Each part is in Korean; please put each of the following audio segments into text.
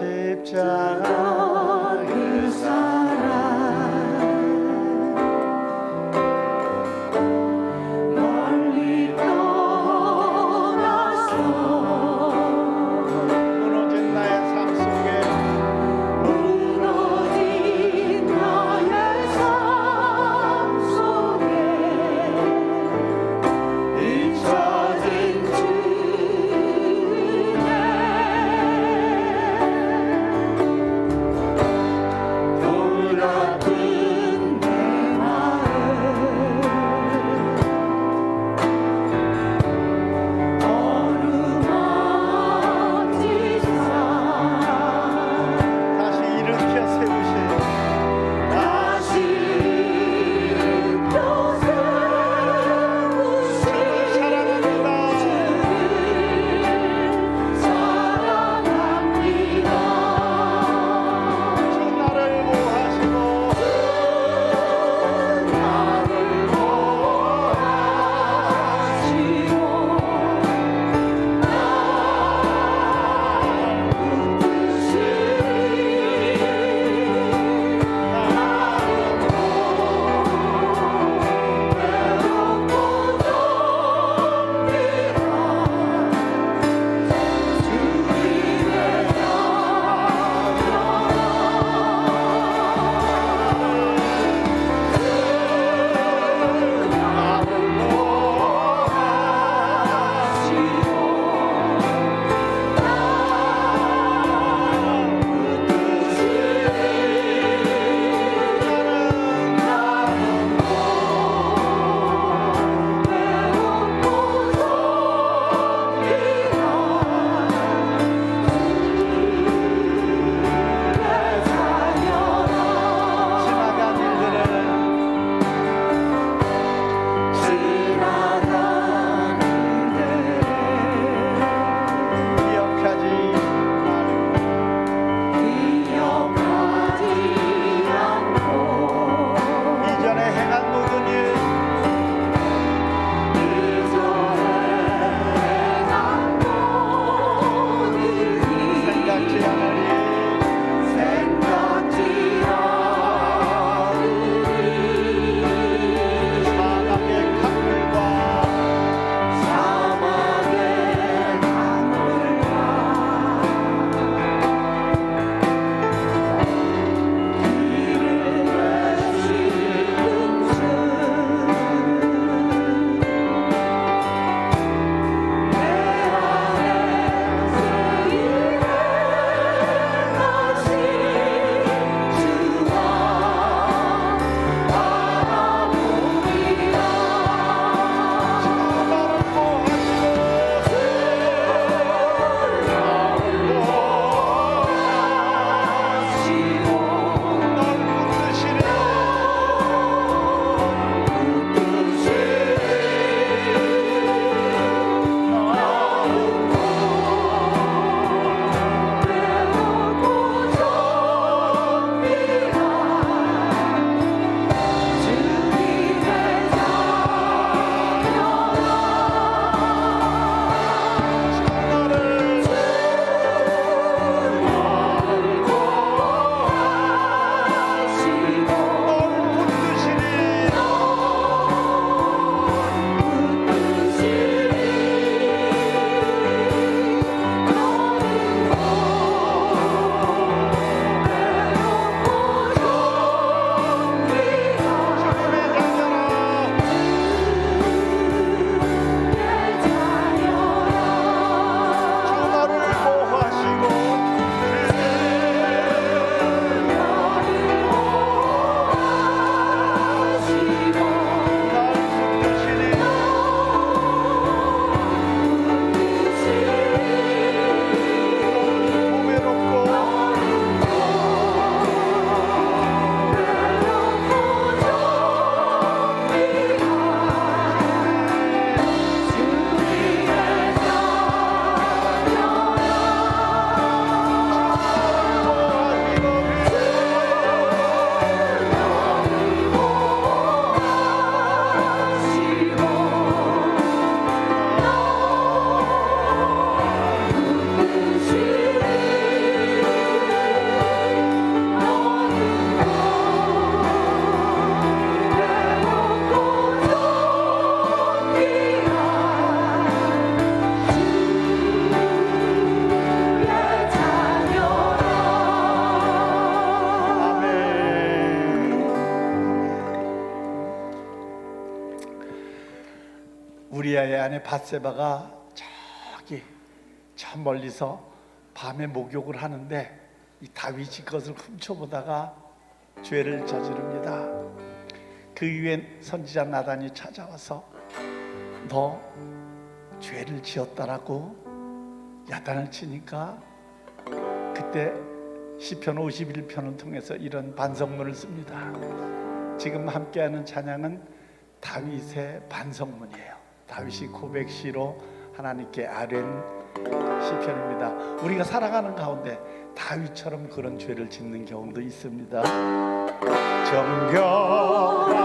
십자가 그 사랑 멀리 떠나서 무너진 나의 삶 속에 무너진 나의 삶 속에 잊혀진 주님 돌아 우리아의 아내 밧세바가 저기 저 멀리서 밤에 목욕을 하는데 이 다윗이 그것을 훔쳐보다가 죄를 저지릅니다. 그 이후에 선지자 나단이 찾아와서 너 죄를 지었다라고 야단을 치니까 그때 시편 51편을 통해서 이런 반성문을 씁니다. 지금 함께하는 찬양은 다윗의 반성문이에요. 다윗이 고백시로 하나님께 아뢰는 시편입니다. 우리가 살아가는 가운데 다윗처럼 그런 죄를 짓는 경우도 있습니다. 정결한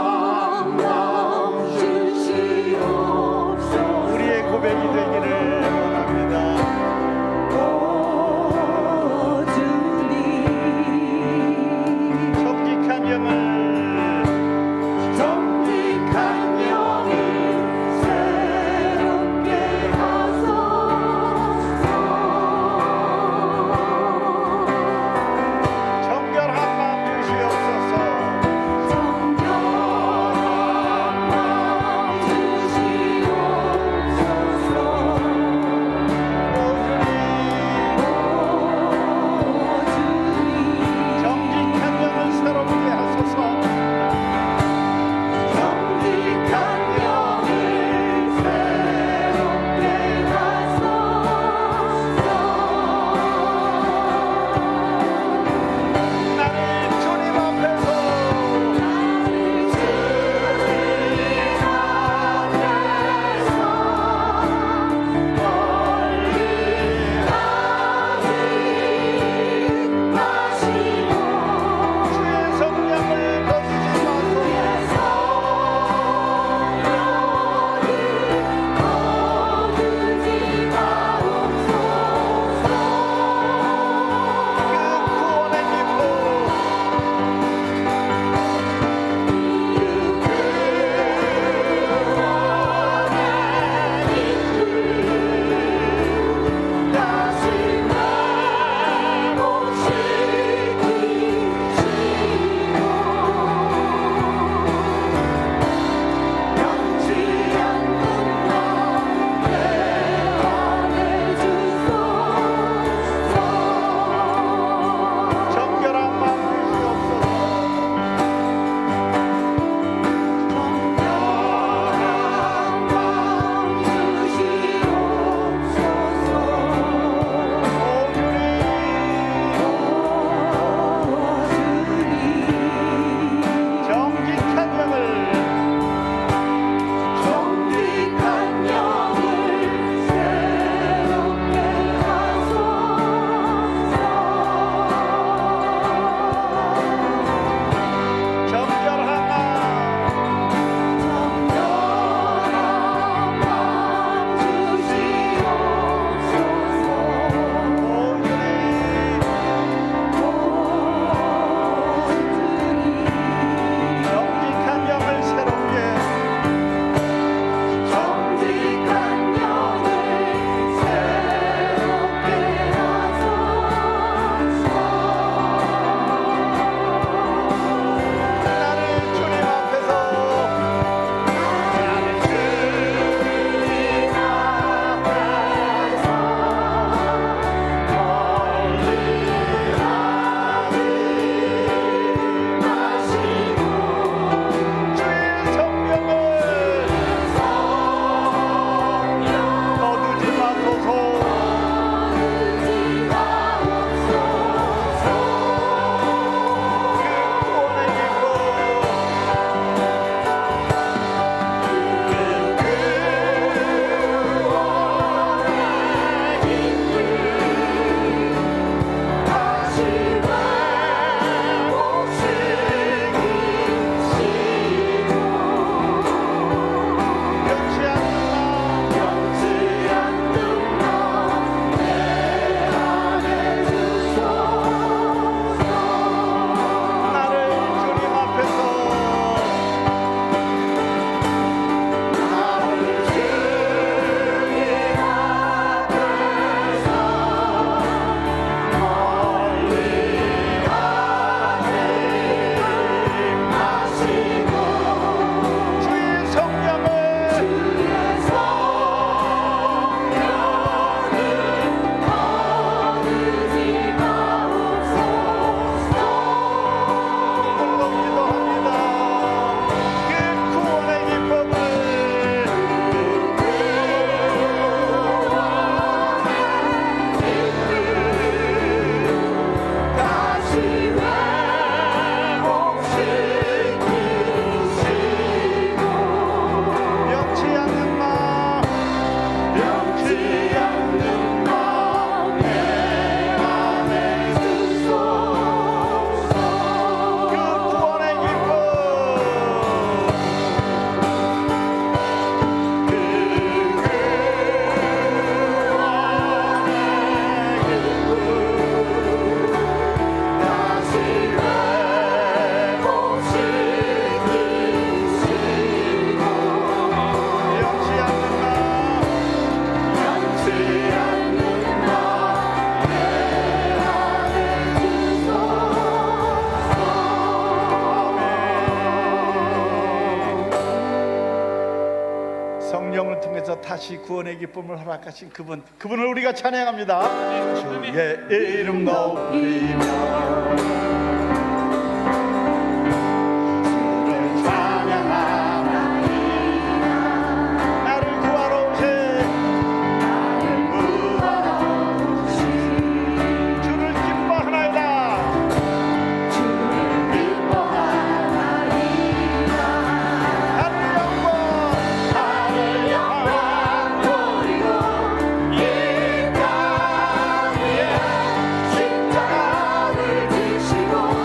마음 주시옵소서. 우리의 고백이 되기를 원합니다. 오 주님 정직한 영을 새롭게 하소서. 정결한 마음 주시옵소서. 정결한 마음 주시옵소서. 다시 구원의 기쁨을 허락하신 그분을 우리가 찬양합니다. 주의 이름 높이며 주를 찬양하나이다. 나를 구하러 오신 주를 기뻐하나이다. 십자가를 지시고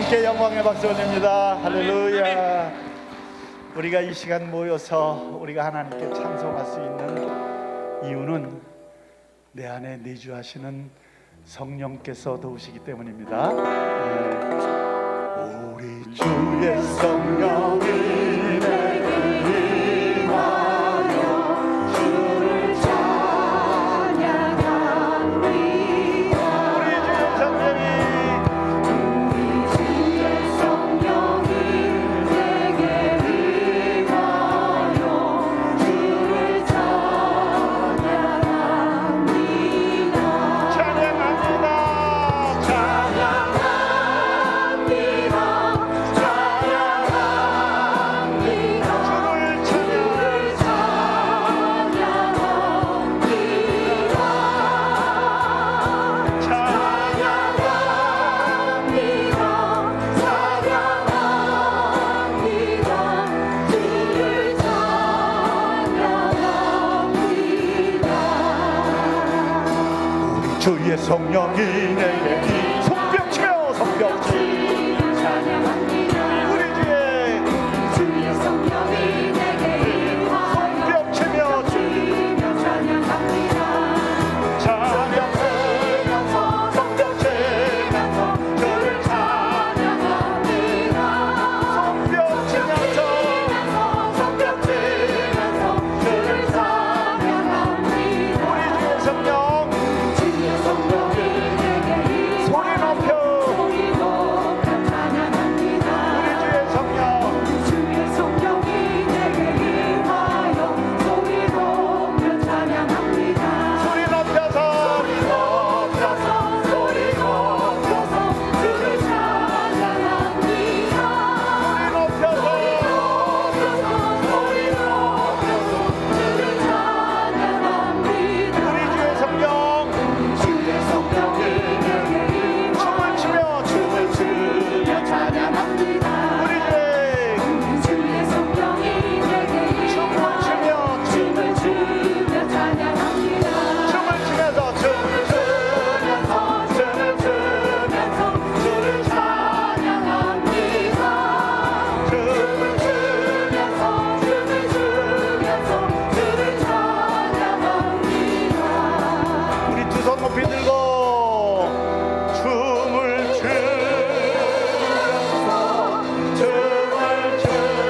주님께 영광의 박수 올립니다. 할렐루야. 우리가 이 시간 모여서 우리가 하나님께 찬송할 수 있는 이유는 내 안에 내주하시는 성령께서 도우시기 때문입니다. 우리 주의 성령이 내게 임하여 주를 찬양합니다. 우리 주의 성령이 내게 임하여 주를 찬양합니다. 찬양합니다. 주의 성령이 내게 손뼉치며 손뼉치며 찬양합니다. 우리 주의 성령이 내게 손뼉치며 찬양합니다. 찬양하면서 손뼉치면서 주를 찬양합니다. 손뼉치면서 주를 찬양합니다. 우리 주의 성령 소리 높여 찬양합니다. 우리 주의 성령 주의 성령이 내게 임하여 소리 높여 찬양합니다. 소리 높여서 주를 찬양합니다. 소리 높여서 주를 찬양합니다. 우리 주의 성령 춤을 추며 찬양합니다. 우리 주의 성령이 내게 춤을 추며 찬양합니다. 춤을 추면서 주를 찬양합니다. 춤을 추면서 주를 찬양합니다. 우리 두 손 높이 들고 춤을 추면서 주를 찬양합니다.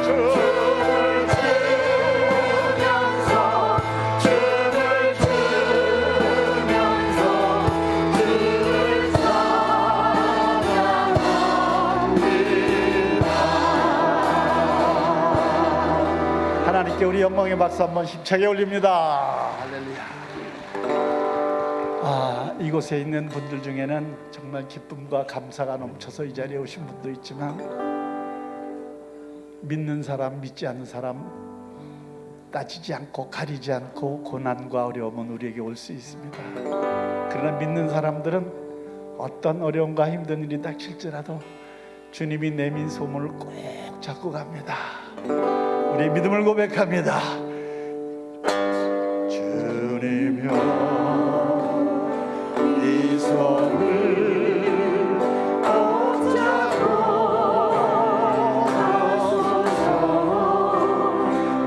춤을 하나님께 우리 영광의 박수 한번 힘차게 올립니다. 할렐루야. 이곳에 있는 분들 중에는 정말 기쁨과 감사가 넘쳐서 이 자리에 오신 분도 있지만 믿는 사람, 믿지 않는 사람 따지지 않고 가리지 않고 고난과 어려움은 우리에게 올 수 있습니다. 그러나 믿는 사람들은 어떤 어려움과 힘든 일이 닥칠지라도 주님이 내민 소문을 꼭 잡고 갑니다. 우리의 믿음을 고백합니다. 주님여 이 손을 붙잡고 가소서.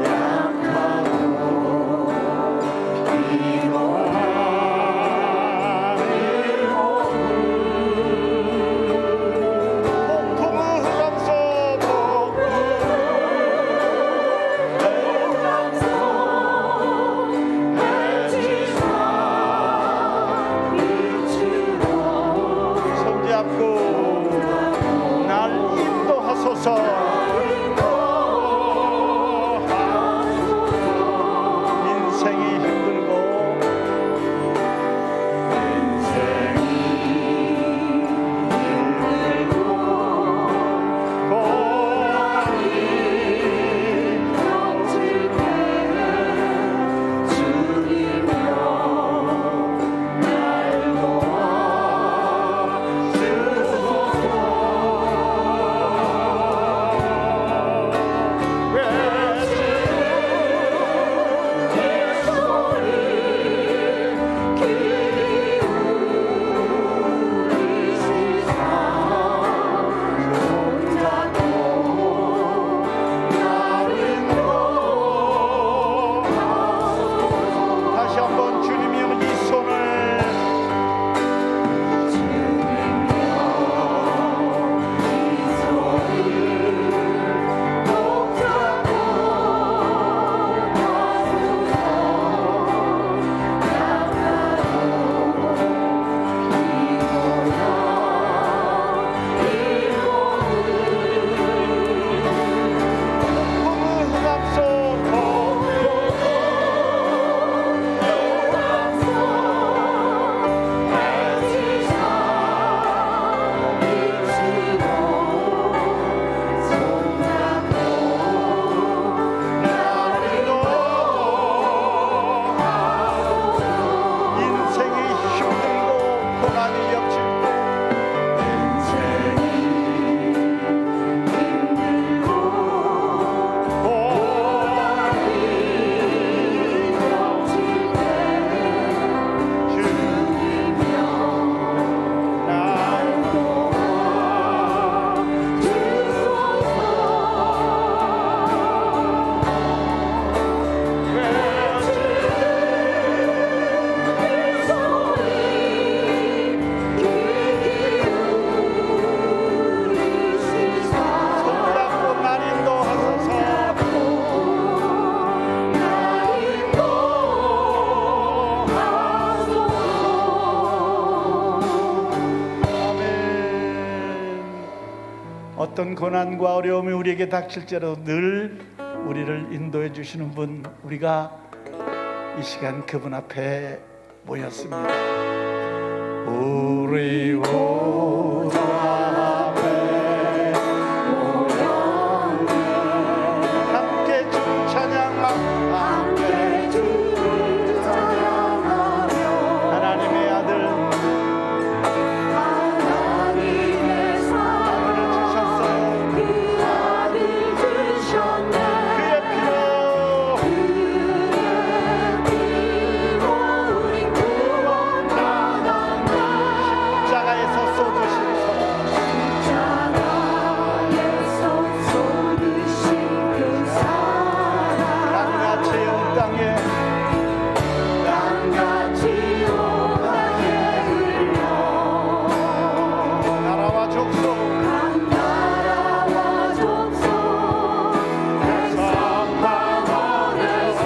약하고 피곤한 이 몸을 폭풍을 감싸 어떤 고난과 어려움이 우리에게 닥칠지라도 늘 우리를 인도해 주시는 분, 우리가 이 시간 그분 앞에 모였습니다. 우리 보좌 앞에 모였네. 함께 주 찬양하며 함께 주를 찬양하며 하나님의 아들 하나님의 아들을 주셨어요. 그 아들 주셨네. 그의 피로 우리 구원 받았네. 십자가에서 쏟으신 십자가에서 쏟으신 그 사랑 땅같이 온 땅에 땅같이 온 땅에 흘러 나라와 족속 각 나라와 족속 각 방언에서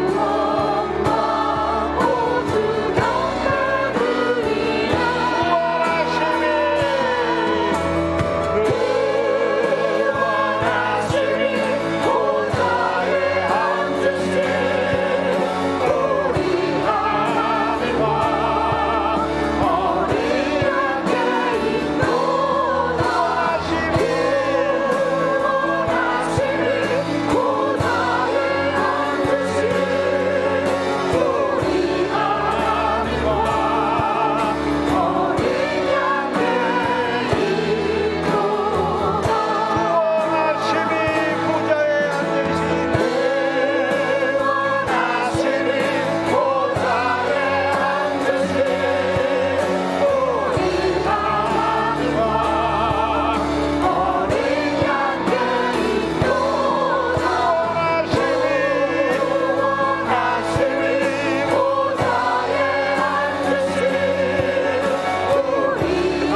구원 받고 주 곁에 드리라. 구원하시니 보좌에 앉으신 우리 하나님과 어린 양께 인도하시니 보좌에 앉으신 우리 하나님과 어린 양께 하심이 보좌에 앉으신 구원하시니 보좌에 앉으신 우리 하나님과 어린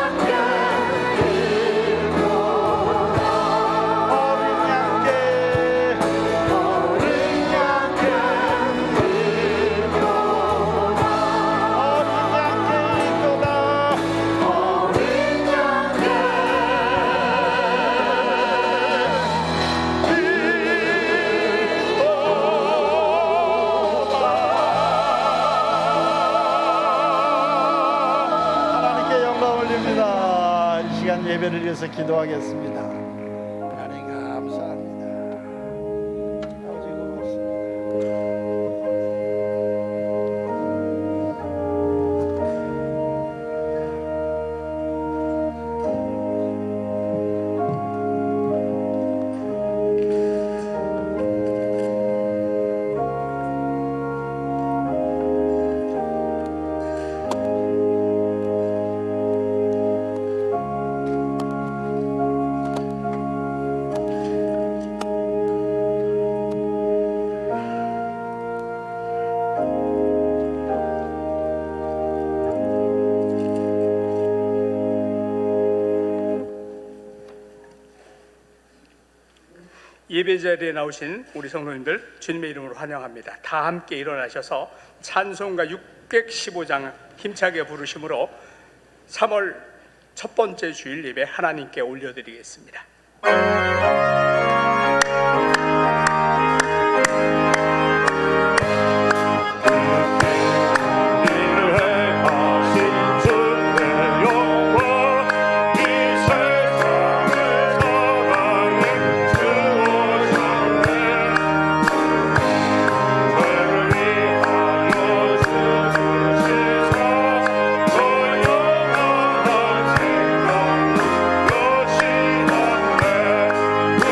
양께 구원하시니 보좌에 앉으신 우리 하나님과 어린 양께 어린 양께 하나님께 영광 올립니다. 이 시간 예배를 위해서 기도하겠습니다. 하나님 감사합니다. 아버지 고맙습니다. 예배 자리에 나오신 우리 성도님들 주님의 이름으로 환영합니다. 다 함께 일어나셔서 찬송가 615장 힘차게 부르심으로 3월 첫 번째 주일 예배 하나님께 올려드리겠습니다. 구원하시니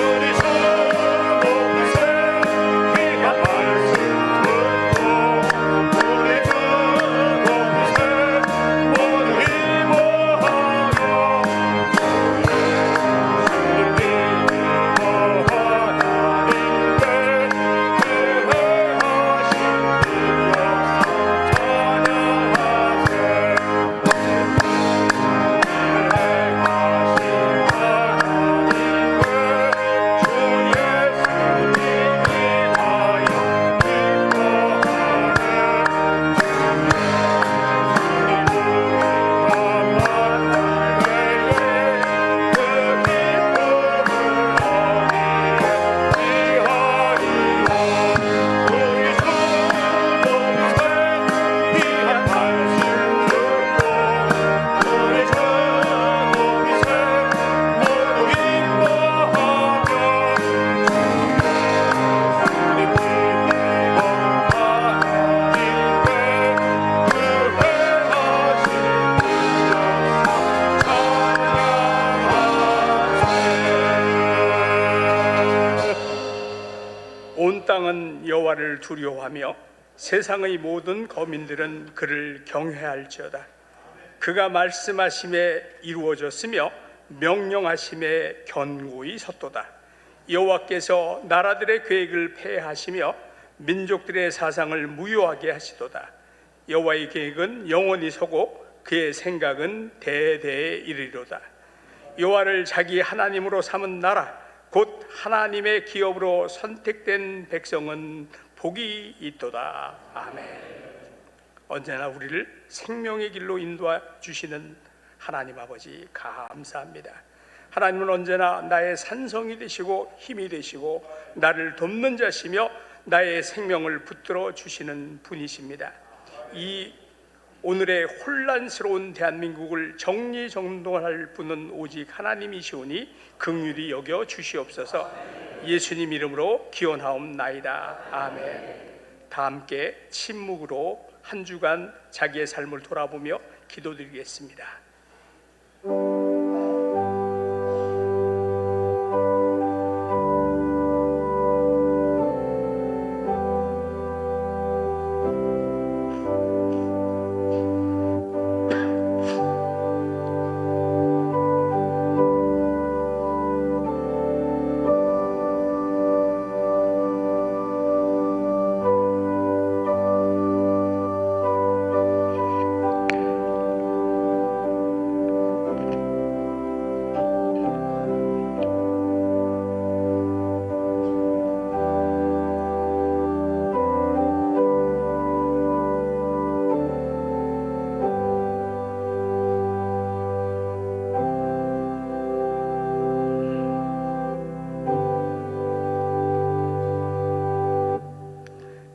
두려워하며 세상의 모든 거민들은 그를 경외할지어다. 그가 말씀하심에 이루어졌으며 명령하심에 견고히 섰도다. 여호와께서 나라들의 계획을 폐하시며 민족들의 사상을 무효하게 하시도다. 여호와의 계획은 영원히 서고 그의 생각은 대대에 이르리로다. 여호와를 자기 하나님으로 삼은 나라 곧 하나님의 기업으로 선택된 백성은 복이 있도다. 아멘. 언제나 우리를 생명의 길로 인도해 주시는 하나님 아버지 감사합니다. 하나님은 언제나 나의 산성이 되시고 힘이 되시고 나를 돕는 자시며 나의 생명을 붙들어 주시는 분이십니다. 이 오늘의 혼란스러운 대한민국을 정리정돈할 분은 오직 하나님이시오니 긍휼히 여겨 주시옵소서. 예수님 이름으로 기원하옵나이다. 아멘. 다 함께 침묵으로 한 주간 자기의 삶을 돌아보며 기도드리겠습니다.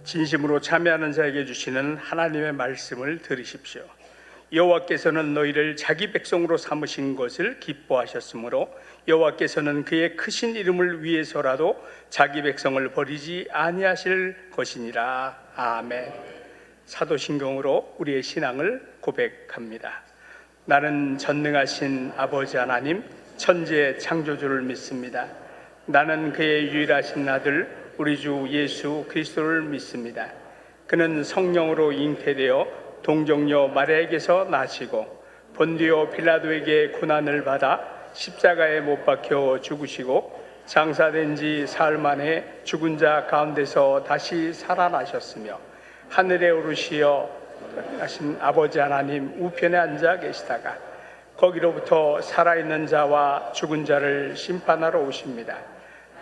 진심으로 참여하는 자에게 주시는 하나님의 말씀을 들으십시오. 여호와께서는 너희를 자기 백성으로 삼으신 것을 기뻐하셨으므로 여호와께서는 그의 크신 이름을 위해서라도 자기 백성을 버리지 아니하실 것이니라. 아멘. 사도신경으로 우리의 신앙을 고백합니다. 나는 전능하신 아버지 하나님 천지의 창조주를 믿습니다. 나는 그의 유일하신 아들 우리 주 예수 그리스도를 믿습니다. 그는 성령으로 잉태되어 동정녀 마리아에게서 나시고 본디오 빌라도에게 고난을 받아 십자가에 못 박혀 죽으시고 장사된 지 사흘 만에 죽은 자 가운데서 다시 살아나셨으며 하늘에 오르시어 하신 아버지 하나님 우편에 앉아 계시다가 거기로부터 살아있는 자와 죽은 자를 심판하러 오십니다.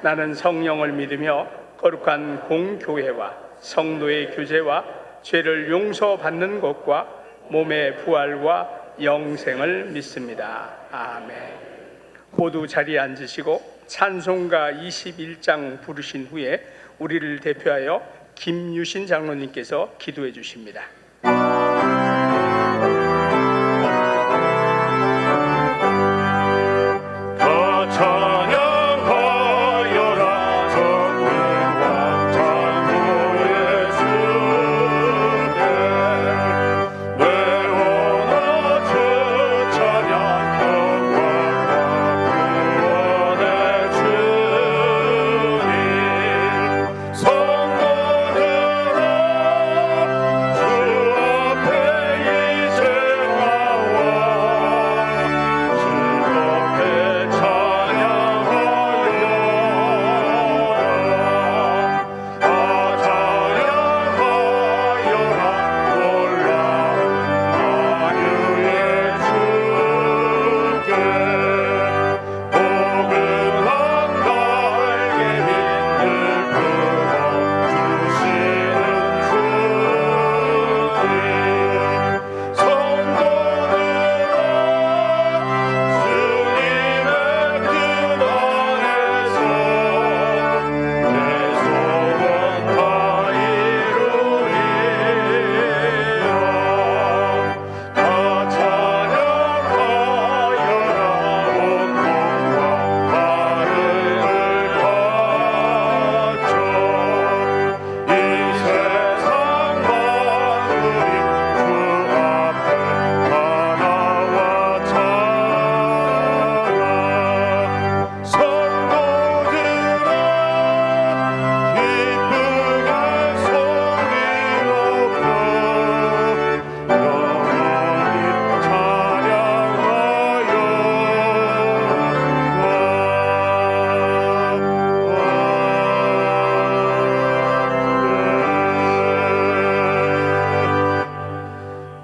나는 성령을 믿으며 거룩한 공교회와 성도의 교제와 죄를 용서받는 것과 몸의 부활과 영생을 믿습니다. 아멘. 모두 자리에 앉으시고 찬송가 21장 부르신 후에 우리를 대표하여 김유신 장로님께서 기도해 주십니다. 성도들아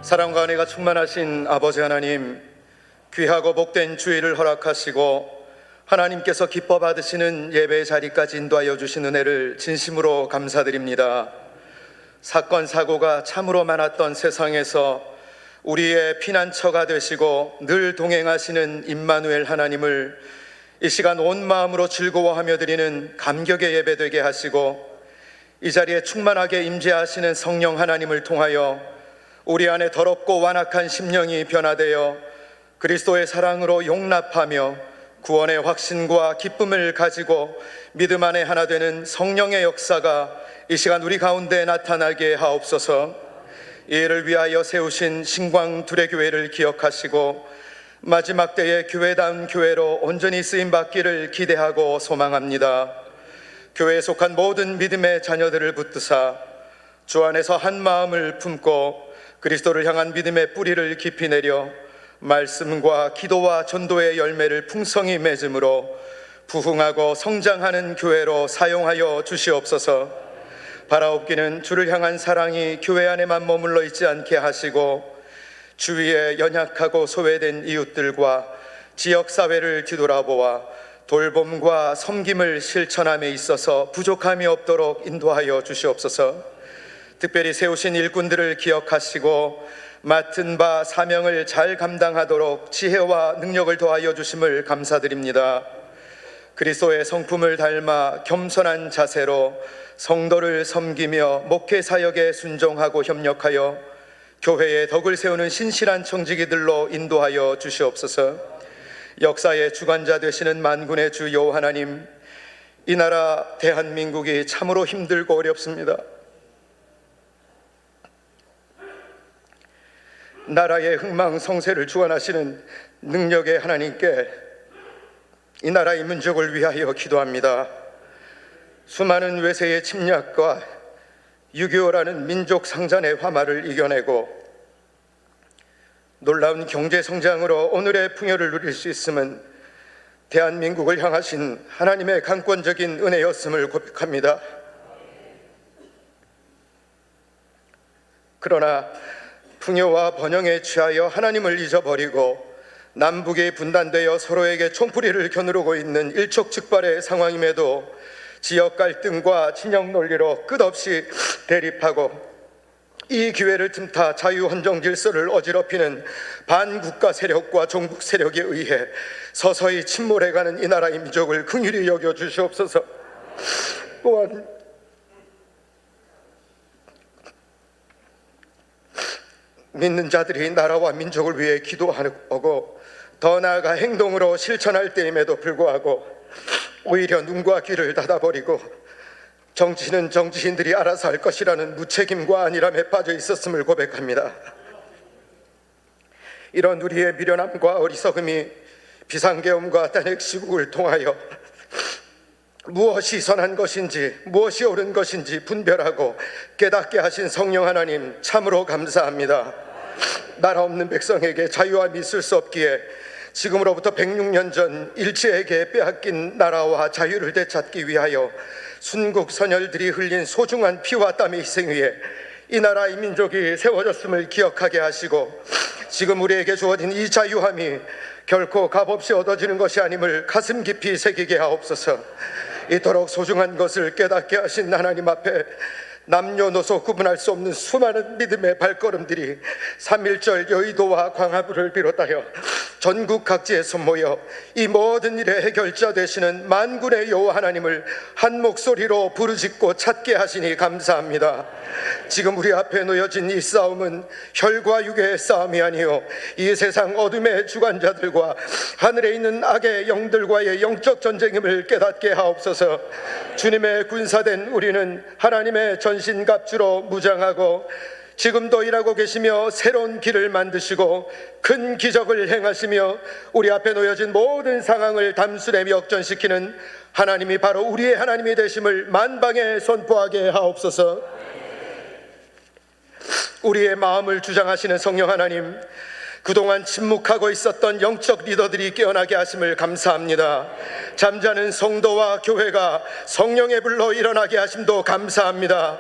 사랑과 은혜가 충만하신 아버지 하나님, 귀하고 복된 주일을 허락하시고 하나님께서 기뻐 받으시는 예배의 자리까지 인도하여 주신 은혜를 진심으로 감사드립니다. 사건 사고가 참으로 많았던 세상에서 우리의 피난처가 되시고 늘 동행하시는 임마누엘 하나님을 이 시간 온 마음으로 즐거워하며 드리는 감격의 예배 되게 하시고, 이 자리에 충만하게 임재하시는 성령 하나님을 통하여 우리 안에 더럽고 완악한 심령이 변화되어 그리스도의 사랑으로 용납하며 구원의 확신과 기쁨을 가지고 믿음 안에 하나 되는 성령의 역사가 이 시간 우리 가운데 나타나게 하옵소서. 이 일을 위하여 세우신 신광두레교회를 기억하시고 마지막 때에 교회다운 교회로 온전히 쓰임받기를 기대하고 소망합니다. 교회에 속한 모든 믿음의 자녀들을 붙드사 주 안에서 한 마음을 품고 그리스도를 향한 믿음의 뿌리를 깊이 내려 말씀과 기도와 전도의 열매를 풍성히 맺음으로 부흥하고 성장하는 교회로 사용하여 주시옵소서. 바라옵기는 주를 향한 사랑이 교회 안에만 머물러 있지 않게 하시고 주위에 연약하고 소외된 이웃들과 지역사회를 뒤돌아보아 돌봄과 섬김을 실천함에 있어서 부족함이 없도록 인도하여 주시옵소서. 특별히 세우신 일꾼들을 기억하시고 맡은 바 사명을 잘 감당하도록 지혜와 능력을 더하여 주심을 감사드립니다. 그리스도의 성품을 닮아 겸손한 자세로 성도를 섬기며 목회 사역에 순종하고 협력하여 교회의 덕을 세우는 신실한 청지기들로 인도하여 주시옵소서. 역사의 주관자 되시는 만군의 주 여호와 하나님, 이 나라 대한민국이 참으로 힘들고 어렵습니다. 나라의 흥망성쇠를 주관하시는 능력의 하나님께 이 나라의 민족을 위하여 기도합니다. 수많은 외세의 침략과 6.25라는 민족 상잔의 화마를 이겨내고 놀라운 경제 성장으로 오늘의 풍요를 누릴 수 있음은 대한민국을 향하신 하나님의 강권적인 은혜였음을 고백합니다. 그러나 풍요와 번영에 취하여 하나님을 잊어버리고 남북이 분단되어 서로에게 총풀이를 겨누르고 있는 일촉즉발의 상황임에도 지역 갈등과 진영 논리로 끝없이 대립하고 이 기회를 틈타 자유헌정 질서를 어지럽히는 반국가 세력과 종북 세력에 의해 서서히 침몰해가는 이 나라의 민족을 긍휼히 여겨 주시옵소서. 또한 믿는 자들이 나라와 민족을 위해 기도하고 더 나아가 행동으로 실천할 때임에도 불구하고 오히려 눈과 귀를 닫아버리고 정치는 정치인들이 알아서 할 것이라는 무책임과 안일함에 빠져 있었음을 고백합니다. 이런 우리의 미련함과 어리석음이 비상계엄과 탄핵 시국을 통하여 무엇이 선한 것인지 무엇이 옳은 것인지 분별하고 깨닫게 하신 성령 하나님, 참으로 감사합니다. 나라 없는 백성에게 자유함이 있을 수 없기에 지금으로부터 106년 전 일제에게 빼앗긴 나라와 자유를 되찾기 위하여 순국 선열들이 흘린 소중한 피와 땀의 희생 위에 이 나라의 민족이 세워졌음을 기억하게 하시고, 지금 우리에게 주어진 이 자유함이 결코 값없이 얻어지는 것이 아님을 가슴 깊이 새기게 하옵소서. 이토록 소중한 것을 깨닫게 하신 하나님 앞에 남녀노소 구분할 수 없는 수많은 믿음의 발걸음들이 3.1절 여의도와 광화문을 비롯하여 전국 각지에서 모여 이 모든 일의 해결자 되시는 만군의 여호와 하나님을 한 목소리로 부르짖고 찾게 하시니 감사합니다. 지금 우리 앞에 놓여진 이 싸움은 혈과 육의 싸움이 아니요 이 세상 어둠의 주관자들과 하늘에 있는 악의 영들과의 영적 전쟁임을 깨닫게 하옵소서. 주님의 군사된 우리는 하나님의 전신갑주로 무장하고 지금도 일하고 계시며 새로운 길을 만드시고 큰 기적을 행하시며 우리 앞에 놓여진 모든 상황을 단순히 역전시키는 하나님이 바로 우리의 하나님이 되심을 만방에 선포하게 하옵소서. 우리의 마음을 주장하시는 성령 하나님, 그동안 침묵하고 있었던 영적 리더들이 깨어나게 하심을 감사합니다. 잠자는 성도와 교회가 성령의 불로 일어나게 하심도 감사합니다.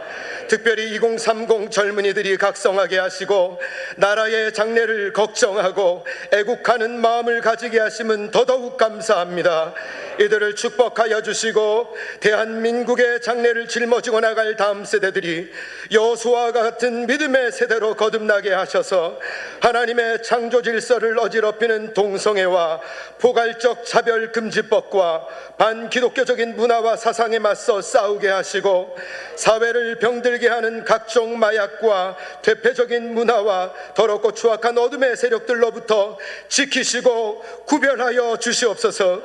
특별히 2030 젊은이들이 각성하게 하시고 나라의 장래를 걱정하고 애국하는 마음을 가지게 하심은 더더욱 감사합니다. 이들을 축복하여 주시고 대한민국의 장래를 짊어지고 나갈 다음 세대들이 여호수아와 같은 믿음의 세대로 거듭나게 하셔서 하나님의 창조 질서를 어지럽히는 동성애와 포괄적 차별금지법과 반기독교적인 문화와 사상에 맞서 싸우게 하시고 사회를 병들게 하는 각종 마약과 퇴폐적인 문화와 더럽고 추악한 어둠의 세력들로부터 지키시고 구별하여 주시옵소서.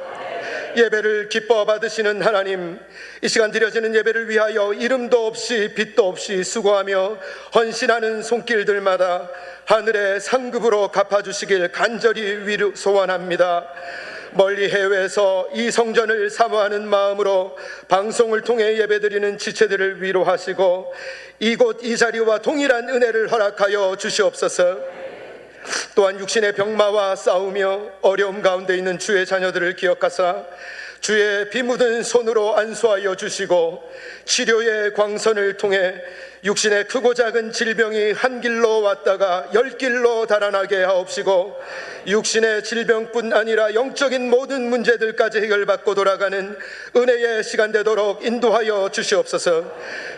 예배를 기뻐 받으시는 하나님, 이 시간 드려지는 예배를 위하여 이름도 없이 빛도 없이 수고하며 헌신하는 손길들마다 하늘의 상급으로 갚아주시길 간절히 소원합니다. 멀리 해외에서 이 성전을 사모하는 마음으로 방송을 통해 예배드리는 지체들을 위로하시고 이곳 이 자리와 동일한 은혜를 허락하여 주시옵소서. 또한 육신의 병마와 싸우며 어려움 가운데 있는 주의 자녀들을 기억하사 주의 피 묻은 손으로 안수하여 주시고 치료의 광선을 통해 육신의 크고 작은 질병이 한 길로 왔다가 10길로 달아나게 하옵시고 육신의 질병뿐 아니라 영적인 모든 문제들까지 해결받고 돌아가는 은혜의 시간 되도록 인도하여 주시옵소서.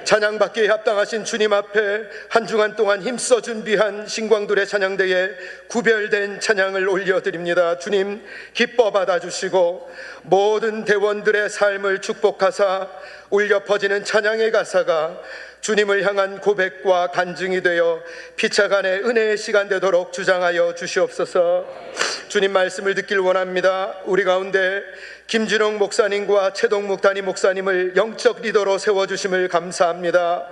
찬양받기에 합당하신 주님 앞에 한 주간 동안 힘써 준비한 신광들의 찬양대에 구별된 찬양을 올려드립니다. 주님 기뻐 받아주시고 모든 대원들의 삶을 축복하사 울려 퍼지는 찬양의 가사가 주님을 향한 고백과 간증이 되어 피차간의 은혜의 시간 되도록 주장하여 주시옵소서. 주님 말씀을 듣길 원합니다. 우리 가운데 김진홍 목사님과 최동묵 담임 목사님을 영적 리더로 세워주심을 감사합니다.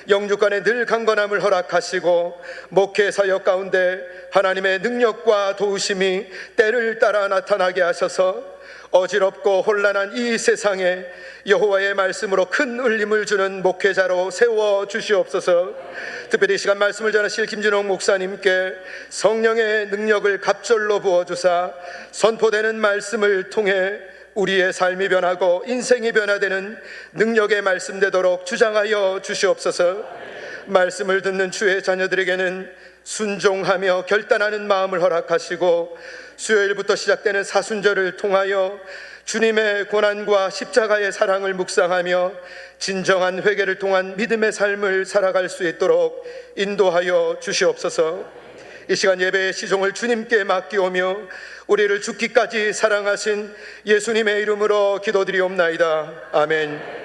영육간에 늘 강건함을 허락하시고 목회 사역 가운데 하나님의 능력과 도우심이 때를 따라 나타나게 하셔서 어지럽고 혼란한 이 세상에 여호와의 말씀으로 큰 울림을 주는 목회자로 세워 주시옵소서. 특별히 이 시간 말씀을 전하실 김진홍 목사님께 성령의 능력을 갑절로 부어주사 선포되는 말씀을 통해 우리의 삶이 변하고 인생이 변화되는 능력의 말씀 되도록 주장하여 주시옵소서. 말씀을 듣는 주의 자녀들에게는 순종하며 결단하는 마음을 허락하시고 수요일부터 시작되는 사순절을 통하여 주님의 고난과 십자가의 사랑을 묵상하며 진정한 회개를 통한 믿음의 삶을 살아갈 수 있도록 인도하여 주시옵소서. 이 시간 예배의 시종을 주님께 맡기오며 우리를 죽기까지 사랑하신 예수님의 이름으로 기도드리옵나이다. 아멘.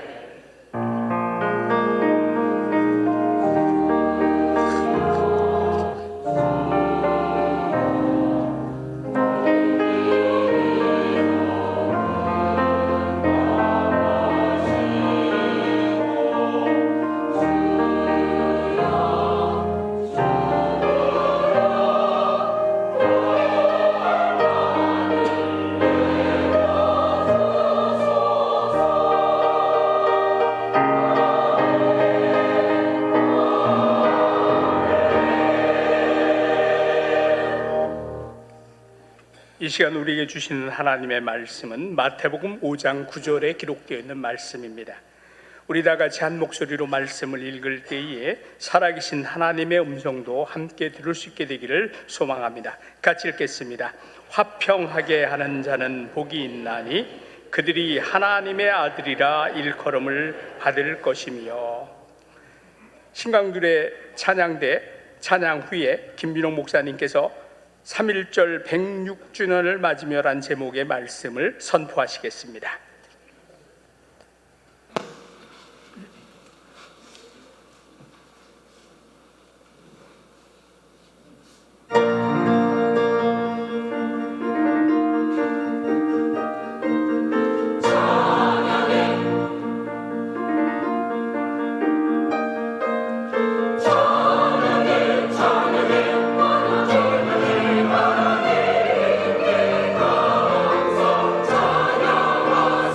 이 시간 우리에게 주시는 하나님의 말씀은 마태복음 5장 9절에 기록되어 있는 말씀입니다. 우리 다 같이 한 목소리로 말씀을 읽을 때에 살아계신 하나님의 음성도 함께 들을 수 있게 되기를 소망합니다. 같이 읽겠습니다. 화평하게 하는 자는 복이 있나니 그들이 하나님의 아들이라 일컬음을 받을 것이며. 신강들의 찬양대 찬양 후에 김민홍 목사님께서 3.1절 106주년을 맞으며란 제목의 말씀을 선포하시겠습니다. 찬양하세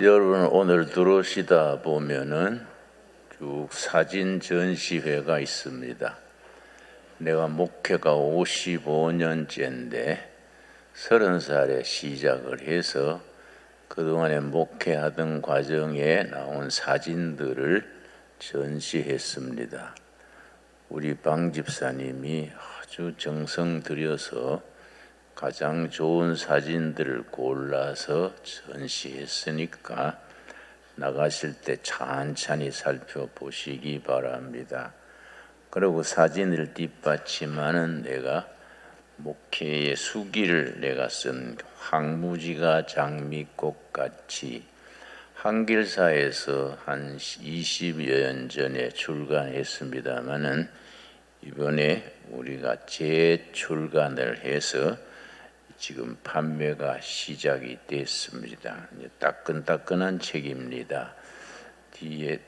여러분 오늘 들어오시다 보면은 쭉 사진 전시회가 있습니다. 내가 목회가 55년째인데 30살에 시작을 해서 그동안에 목회하던 과정에 나온 사진들을 전시했습니다. 우리 방 집사님이 아주 정성 들여서 가장 좋은 사진들을 골라서 전시했으니까 나가실 때 찬찬히 살펴보시기 바랍니다. 그리고 사진을 뒷받침하는 내가 목회의 수기를 내가 쓴 황무지가 장미꽃같이 한길사에서 한 20여 년 전에 출간했습니다마는 이번에 우리가 재출간을 해서 지금 판매가 시작이 됐습니다. 따끈따끈한 책입니다. 뒤에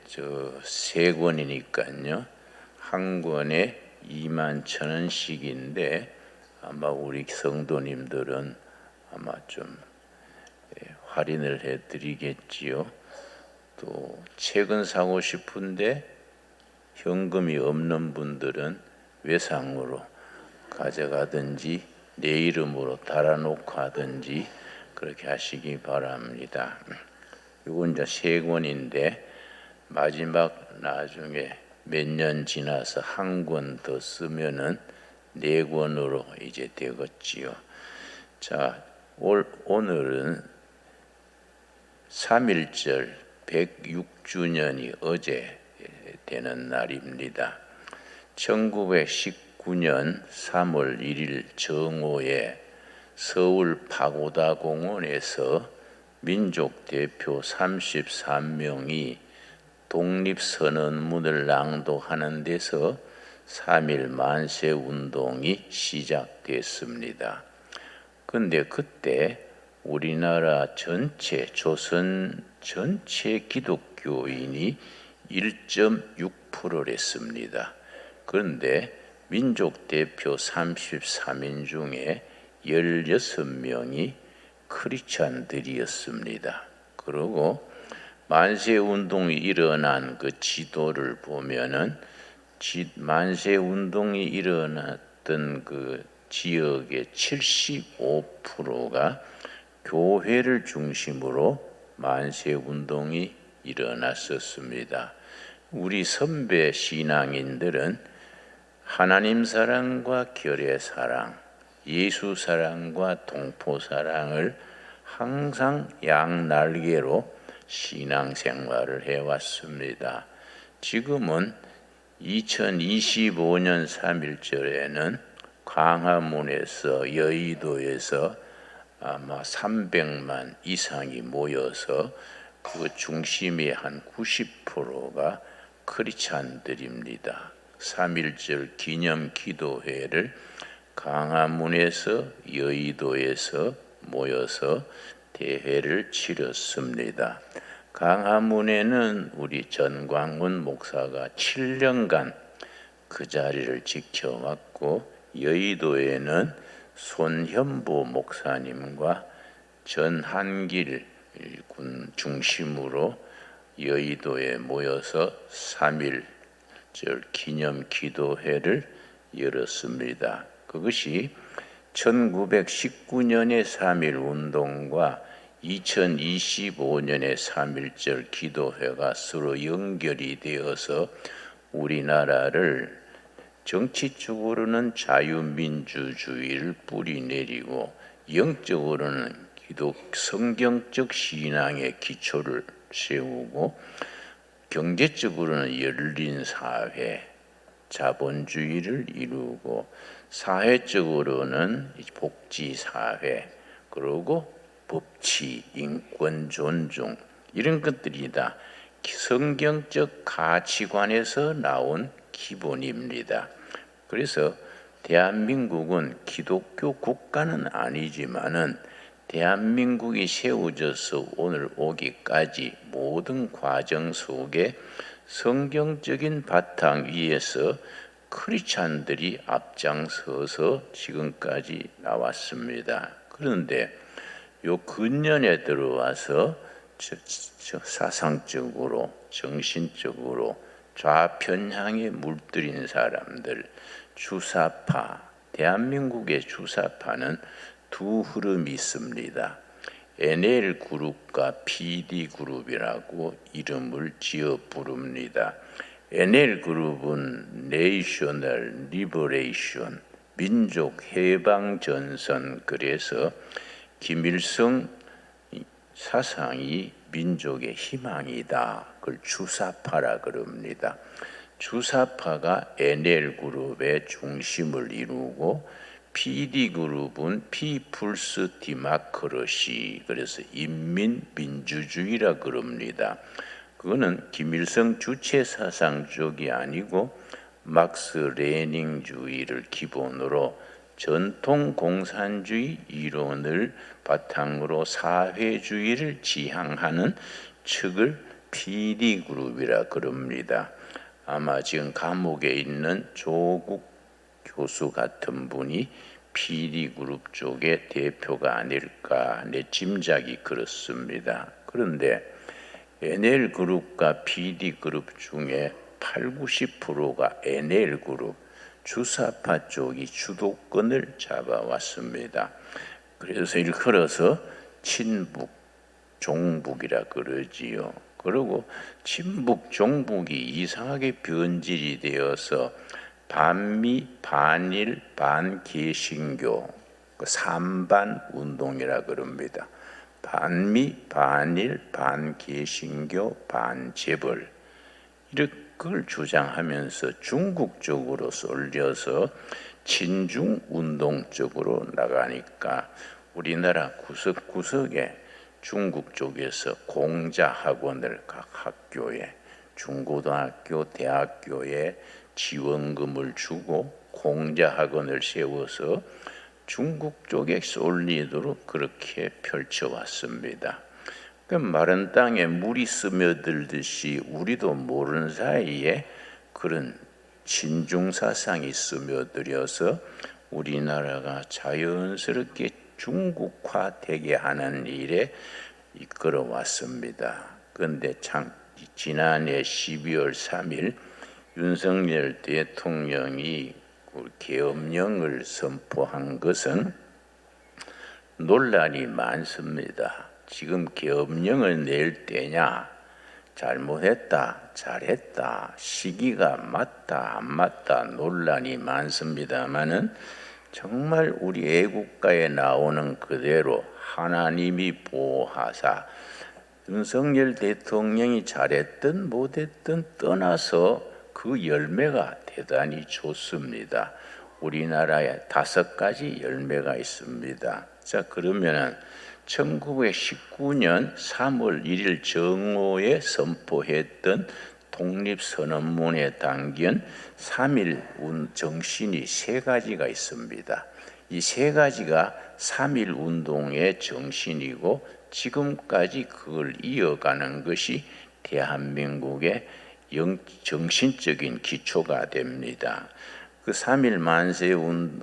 세 권이니까요. 한 권에 21,000원씩인데 아마 우리 성도님들은 아마 좀 할인을 해드리겠지요. 또 책은 사고 싶은데 현금이 없는 분들은 외상으로 가져가든지 내 이름으로 달아놓고 하든지 그렇게 하시기 바랍니다. 이건 이제 세 권인데 마지막 나중에 몇 년 지나서 한 권 더 쓰면은 네 권으로 이제 되겠지요. 자, 오늘은 3.1절 106주년이 어제 되는 날입니다. 1919년 3월 1일 정오에 서울 파고다 공원에서 민족 대표 33명이 독립선언문을 낭독하는 데서 3.1 만세 운동이 시작됐습니다. 근데 그때 우리나라 전체 조선 전체 기독교인이 1.6%를 했습니다. 그런데 민족 대표 33인 중에 16명이 크리스찬들이었습니다. 그리고 만세 운동이 일어난 그 지도를 보면은 만세 운동이 일어났던 그 지역의 75%가 교회를 중심으로 만세 운동이 일어났었습니다. 우리 선배 신앙인들은 하나님 사랑과 결의 사랑, 예수 사랑과 동포 사랑을 항상 양날개로 신앙생활을 해왔습니다. 지금은 2025년 3.1절에는 광화문에서 여의도에서 아마 300만 이상이 모여서 그 중심의 한 90%가 크리스찬들입니다. 3.1절 기념 기도회를 광화문에서 여의도에서 모여서 대회를 치렀습니다. 광화문에는 우리 전광훈 목사가 7년간 그 자리를 지켜왔고 여의도에는 손현보 목사님과 전한길 군 중심으로 여의도에 모여서 3.1절 기념 기도회를 열었습니다. 그것이 1919년의 3.1 운동과 2025년의 3.1절 기도회가 서로 연결이 되어서 우리나라를 정치적으로는 자유민주주의를 뿌리내리고 영적으로는 성경적 신앙의 기초를 세우고 경제적으로는 열린 사회, 자본주의를 이루고 사회적으로는 복지사회, 그리고 법치, 인권 존중 이런 것들이 다 성경적 가치관에서 나온 기본입니다. 그래서 대한민국은 기독교 국가는 아니지만은 대한민국이 세워져서 오늘 오기까지 모든 과정 속에 성경적인 바탕 위에서 크리스찬들이 앞장서서 지금까지 나왔습니다. 그런데 요 근년에 들어와서 사상적으로 정신적으로 좌편향에 물들인 사람들, 주사파, 대한민국의 주사파는 두 흐름이 있습니다. NL 그룹과 PD 그룹이라고 이름을 지어 부릅니다. NL 그룹은 National Liberation, 민족 해방 전선, 그래서 김일성 사상이 민족의 희망이다. 그걸 주사파라 그럽니다. 주사파가 NL 그룹의 중심을 이루고 PD 그룹은 피플스 디마크러시, 그래서 인민민주주의라 그럽니다. 그거는 김일성 주체 사상 쪽이 아니고 막스 레닝주의를 기본으로 전통 공산주의 이론을 바탕으로 사회주의를 지향하는 측을 PD 그룹이라 그럽니다. 아마 지금 감옥에 있는 조국 교수 같은 분이 PD 그룹 쪽의 대표가 아닐까, 내 짐작이 그렇습니다. 그런데 NL 그룹과 PD 그룹 중에 80~90%가 NL 그룹, 주사파 쪽이 주도권을 잡아왔습니다. 그래서 일컬어서 친북, 종북이라 그러지요. 그리고 친북, 종북이 이상하게 변질이 되어서 반미, 반일, 반개신교, 삼반 운동이라 그럽니다. 반미, 반일, 반개신교, 반재벌, 이걸 주장하면서 중국 쪽으로 쏠려서 친중 운동 쪽으로 나가니까 우리나라 구석구석에 중국 쪽에서 공자 학원을 각 학교에, 중고등학교, 대학교에 지원금을 주고 공자 학원을 세워서 중국 쪽에 쏠리도록 그렇게 펼쳐왔습니다. 마른 땅에 물이 스며들듯이 우리도 모르는 사이에 그런 친중 사상이 스며들어서 우리나라가 자연스럽게 중국화되게 하는 일에 이끌어왔습니다. 그런데 지난해 12월 3일 윤석열 대통령이 계엄령을 선포한 것은 논란이 많습니다. 지금 계엄령을 낼 때냐, 잘못했다, 잘했다, 시기가 맞다, 안 맞다 논란이 많습니다마는 정말 우리 애국가에 나오는 그대로 하나님이 보호하사 윤석열 대통령이 잘했든 못했든 떠나서 그 열매가 대단히 좋습니다. 우리나라에 5가지 열매가 있습니다. 자, 그러면은 1919년 3월 1일 정오에 선포했던 독립선언문에 담긴 3.1 정신이 3가지가 있습니다. 이 3가지가 3.1 운동의 정신이고 지금까지 그걸 이어가는 것이 대한민국의 정신적인 기초가 됩니다. 그 3.1 만세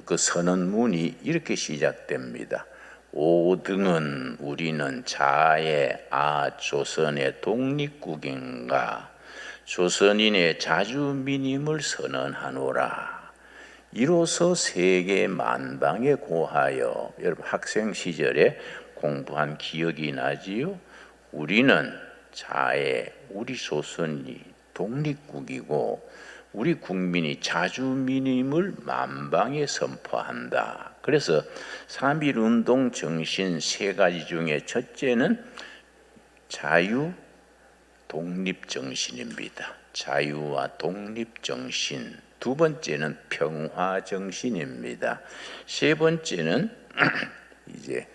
그 선언문이 이렇게 시작됩니다. 오등은 우리는 자의 조선의 독립국인가 조선인의 자주민임을 선언하노라. 이로써 세계 만방에 고하여, 여러분 학생 시절에 공부한 기억이 나지요? 우리는 우리 조선이 독립국이고 우리 국민이 자주민임을 만방에 선포한다. 그래서 3.1 운동 정신 3가지 중에 첫째는 자유 독립 정신입니다. 자유와 독립 정신. 2번째는 평화 정신입니다. 3번째는 이제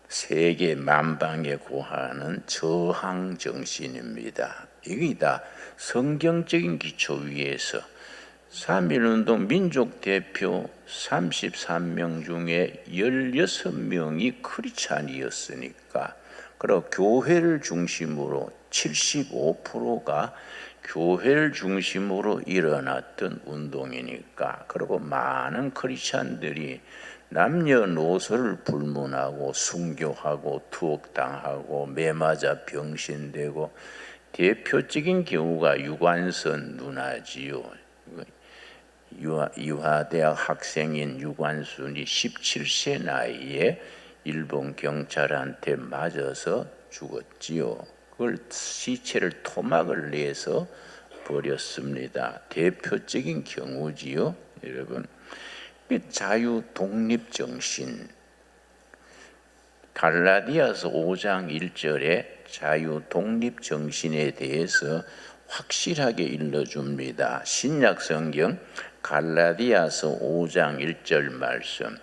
세계 만방에 고하는 저항 정신입니다. 이게 다 성경적인 기초 위에서 3.1 운동 민족 대표 33명 중에 16명이 크리스찬이었으니까, 그리고 교회를 중심으로 75%가 교회를 중심으로 일어났던 운동이니까, 그리고 많은 크리스찬들이 남녀노소를 불문하고 순교하고 투옥당하고 매맞아 병신되고 대표적인 경우가 유관선 누나지요. 이화대학 학생인 유관순이 17세 나이에 일본 경찰한테 맞아서 죽었지요. 그걸 시체를 토막을 내서 버렸습니다. 대표적인 경우지요, 여러분. 자유 독립 정신. 갈라디아서 5장 1절에 자유 독립 정신에 대해서 확실하게 일러줍니다. 신약 성경 갈라디아서 5장 1절 말씀.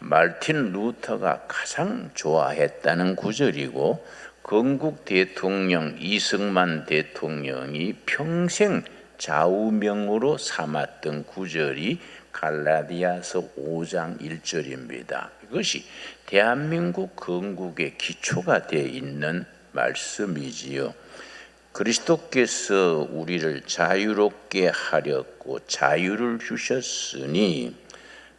마르틴 루터가 가장 좋아했다는 구절이고 건국 대통령 이승만 대통령이 평생 좌우명으로 삼았던 구절이 갈라디아서 5장 1절입니다. 이것이 대한민국 건국의 기초가 되어 있는 말씀이지요. 그리스도께서 우리를 자유롭게 하렸고 자유를 주셨으니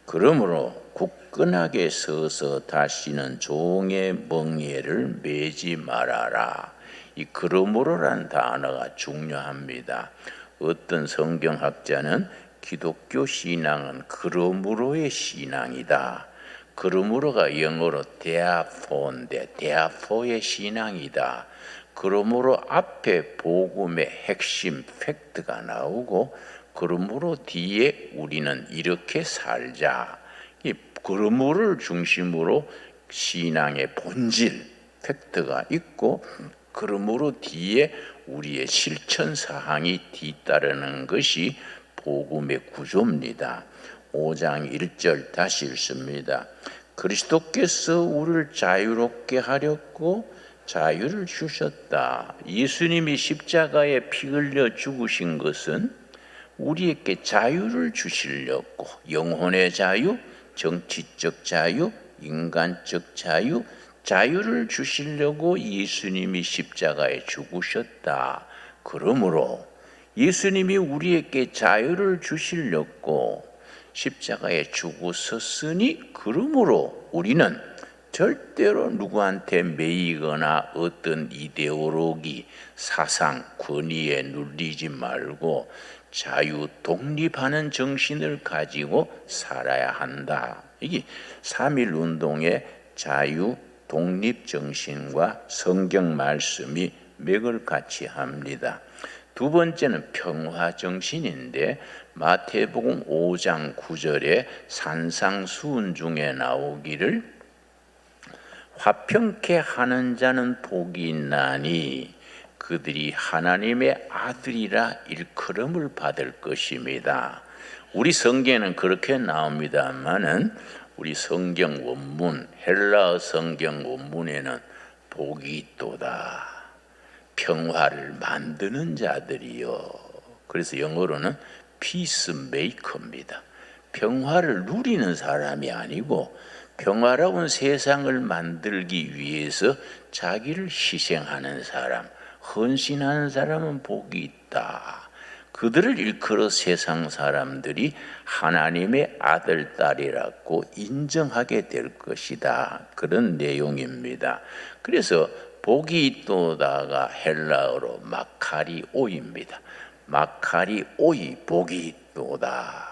그러므로 굳건하게 서서 다시는 종의 멍에를 매지 말아라. 이 그러므로란 단어가 중요합니다. 어떤 성경학자는 기독교 신앙은 그러므로의 신앙이다. 그러므로가 영어로 therefore, therefore 신앙이다. 그러므로 앞에 복음의 핵심 팩트가 나오고 그러므로 뒤에 우리는 이렇게 살자. 이 그러므로를 중심으로 신앙의 본질 팩트가 있고 그러므로 뒤에 우리의 실천 사항이 뒤따르는 것이 복음의 구조입니다. 5장 1절 다시 읽습니다. 그리스도께서 우리를 자유롭게 하렸고 자유를 주셨다. 예수님이 십자가에 피 흘려 죽으신 것은 우리에게 자유를 주시려고 영혼의 자유, 정치적 자유, 인간적 자유, 자유를 주시려고 예수님이 십자가에 죽으셨다. 그러므로 예수님이 우리에게 자유를 주시려고 십자가에 죽으셨으니 그러므로 우리는 절대로 누구한테 매이거나 어떤 이데올로기, 사상, 권위에 눌리지 말고 자유 독립하는 정신을 가지고 살아야 한다. 이게 3.1 운동의 자유 독립 정신과 성경 말씀이 맥을 같이 합니다. 두 번째는 평화 정신인데 마태복음 5장 9절에 산상수훈 중에 나오기를 화평케 하는 자는 복이 있나니 그들이 하나님의 아들이라 일컬음을 받을 것입니다. 우리 성경에는 그렇게 나옵니다만은 우리 성경 원문 헬라어 성경 원문에는 복이 있도다. 평화를 만드는 자들이요. 그래서 영어로는 피스메이커입니다. 평화를 누리는 사람이 아니고 평화로운 세상을 만들기 위해서 자기를 희생하는 사람, 헌신하는 사람은 복이 있다. 그들을 일컬어 세상 사람들이 하나님의 아들, 딸이라고 인정하게 될 것이다. 그런 내용입니다. 그래서 복이 있도다가 헬라어로 마카리오입니다. 마카리오이 복이 있도다.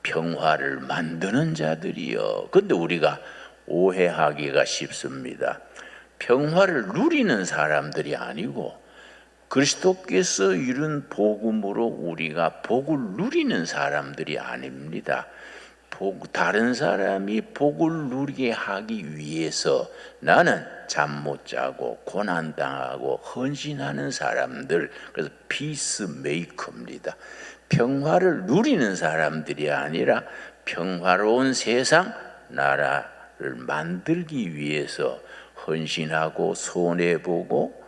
평화를 만드는 자들이요. 근데 우리가 오해하기가 쉽습니다. 평화를 누리는 사람들이 아니고 그리스도께서 이룬 복음으로 우리가 복을 누리는 사람들이 아닙니다. 다른 사람이 복을 누리게 하기 위해서 나는 잠 못 자고 고난당하고 헌신하는 사람들, 그래서 피스메이커입니다. 평화를 누리는 사람들이 아니라 평화로운 세상, 나라를 만들기 위해서 헌신하고 손해보고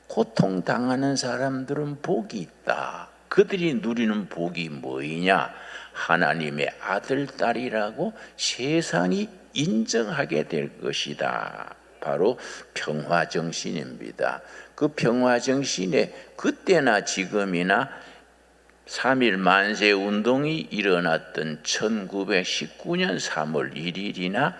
고통당하는 사람들은 복이 있다. 그들이 누리는 복이 뭐이냐? 하나님의 아들, 딸이라고 세상이 인정하게 될 것이다. 바로 평화정신입니다. 그 평화정신에 그때나 지금이나 3.1 만세 운동이 일어났던 1919년 3월 1일이나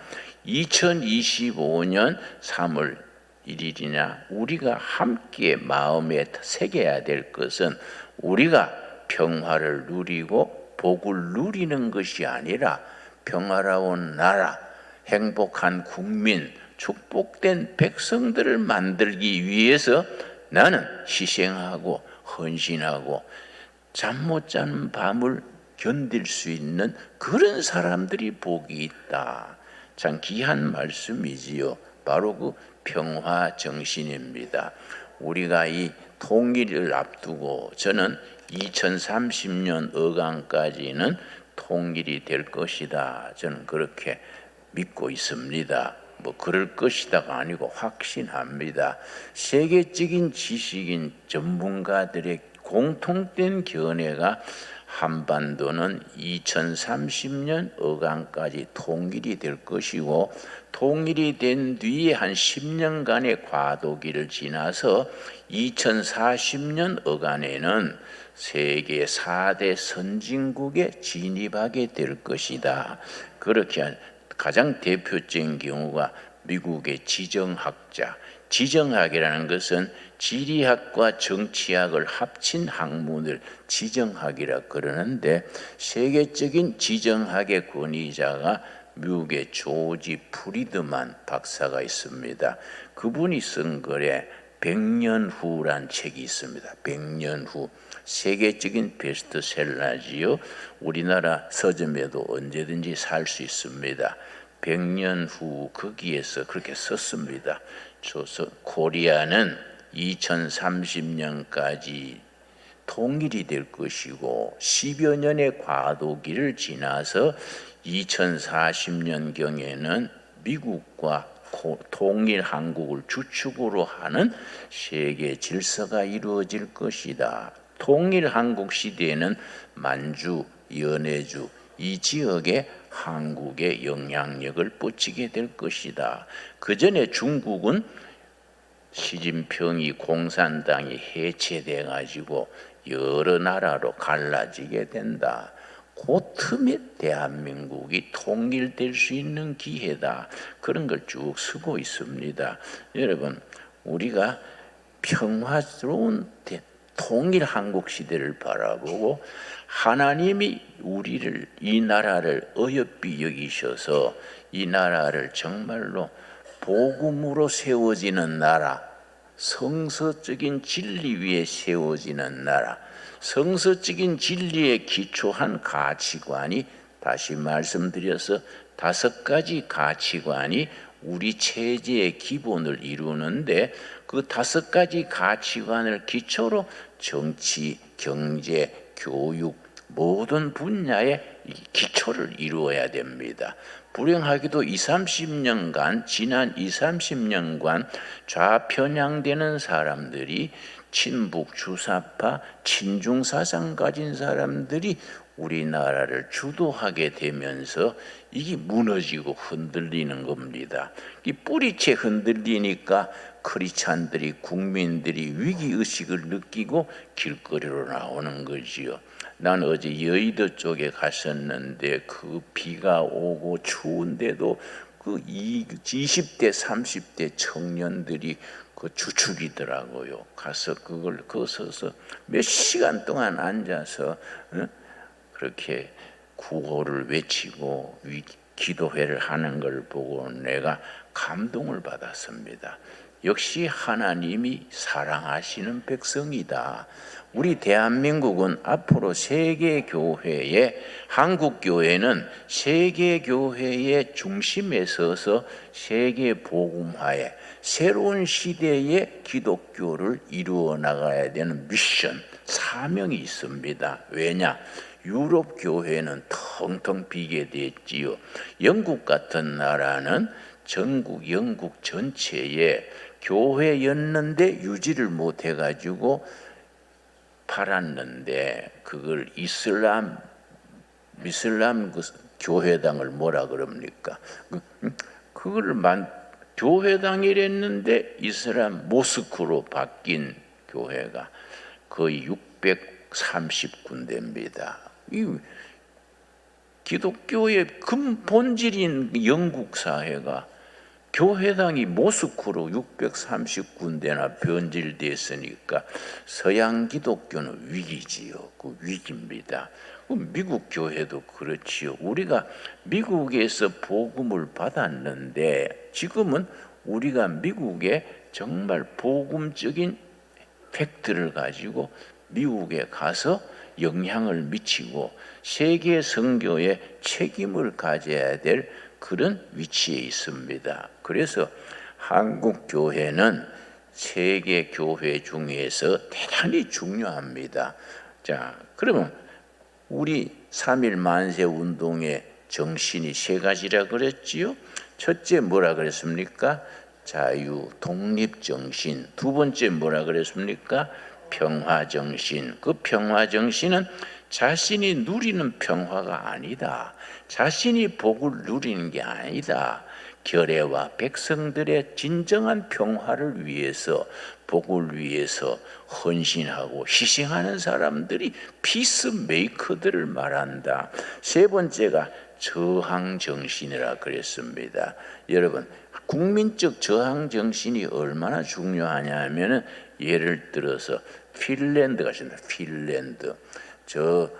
2025년 3월 1일이나 우리가 함께 마음에 새겨야 될 것은 우리가 평화를 누리고 복을 누리는 것이 아니라 평화로운 나라, 행복한 국민, 축복된 백성들을 만들기 위해서 나는 희생하고 헌신하고 잠 못 자는 밤을 견딜 수 있는 그런 사람들이 복이 있다. 참 귀한 말씀이지요. 바로 그 평화 정신입니다. 우리가 이 통일을 앞두고 저는 2030년 어간까지는 통일이 될 것이다. 저는 그렇게 믿고 있습니다. 뭐 그럴 것이다가 아니고 확신합니다. 세계적인 지식인 전문가들의 공통된 견해가 한반도는 2030년 어간까지 통일이 될 것이고 통일이 된 뒤에 한 10년간의 과도기를 지나서 2040년 어간에는 세계 4대 선진국에 진입하게 될 것이다. 그렇게 가장 대표적인 경우가 미국의 지정학자, 지정학이라는 것은 지리학과 정치학을 합친 학문을 지정학이라 그러는데 세계적인 지정학의 권위자가 미국의 조지 프리드만 박사가 있습니다. 그분이 쓴 글에 100년 후란 책이 있습니다. 100년 후. 세계적인 베스트셀러지요. 우리나라 서점에도 언제든지 살 수 있습니다. 100년 후 거기에서 그렇게 썼습니다. 코리아는 2030년까지 통일이 될 것이고 10여 년의 과도기를 지나서 2040년경에는 미국과 통일 한국을 주축으로 하는 세계 질서가 이루어질 것이다. 통일 한국 시대에는 만주, 연해주 이 지역에 한국의 영향력을 뻗치게 될 것이다. 그 전에 중국은 시진핑이 공산당이 해체돼 가지고 여러 나라로 갈라지게 된다. 그 틈에 대한민국이 통일될 수 있는 기회다. 그런 걸 쭉 쓰고 있습니다. 여러분, 우리가 평화스러운 통일 한국 시대를 바라보고 하나님이 우리를 이 나라를 어여삐 여기셔서 이 나라를 정말로 복음으로 세워지는 나라, 성서적인 진리 위에 세워지는 나라, 성서적인 진리에 기초한 가치관이 다시 말씀드려서 5가지 가치관이 우리 체제의 기본을 이루는데 그 5가지 가치관을 기초로 정치, 경제, 교육 모든 분야의 기초를 이루어야 됩니다. 불행하게도 20-30년간 지난 20-30년간 좌편향되는 사람들이 친북 주사파 친중 사상 가진 사람들이 우리나라를 주도하게 되면서 이게 무너지고 흔들리는 겁니다. 이 뿌리채 흔들리니까 크리스찬들이 국민들이 위기의식을 느끼고 길거리로 나오는 거지요. 난 어제 여의도 쪽에 갔었는데 그 비가 오고 추운데도 그 20대 30대 청년들이 그 주축이더라고요. 가서 그걸 거서서 몇 시간 동안 앉아서 그렇게 구호를 외치고 기도회를 하는 걸 보고 내가 감동을 받았습니다. 역시 하나님이 사랑하시는 백성이다. 우리 대한민국은 앞으로 세계교회의 한국교회는 세계교회의 중심에 서서 세계복음화의 새로운 시대의 기독교를 이루어 나가야 되는 미션, 사명이 있습니다. 왜냐? 유럽 교회는 텅텅 비게 됐지요. 영국 같은 나라는 전국 영국 전체에 교회였는데 유지를 못해가지고 팔았는데 그걸 이슬람 그 교회당을 뭐라 그럽니까? 그걸 교회당이랬는데 이슬람 모스크로 바뀐 교회가 거의 630군데입니다. 이 기독교의 근본질인 영국 사회가 교회당이 모스크로 630군데나 변질됐으니까 서양 기독교는 위기지요. 그 위기입니다. 미국 교회도 그렇지요. 우리가 미국에서 복음을 받았는데 지금은 우리가 미국에 정말 복음적인 팩트를 가지고 미국에 가서 영향을 미치고 세계 선교에 책임을 가져야 될 그런 위치에 있습니다. 그래서 한국 교회는 세계 교회 중에서 대단히 중요합니다. 자, 그러면 우리 3.1 만세 운동의 정신이 세 가지라 그랬지요. 첫째 뭐라 그랬습니까? 자유, 독립 정신. 두 번째 뭐라 그랬습니까? 평화 정신. 그 평화 정신은 자신이 누리는 평화가 아니다. 자신이 복을 누리는 게 아니다. 결의와 백성들의 진정한 평화를 위해서, 복을 위해서 헌신하고 희생하는 사람들이 피스메이커들을 말한다. 세 번째가 저항 정신이라 그랬습니다. 여러분, 국민적 저항 정신이 얼마나 중요하냐 하면은 예를 들어서 핀란드가 있습니다. 핀란드. 저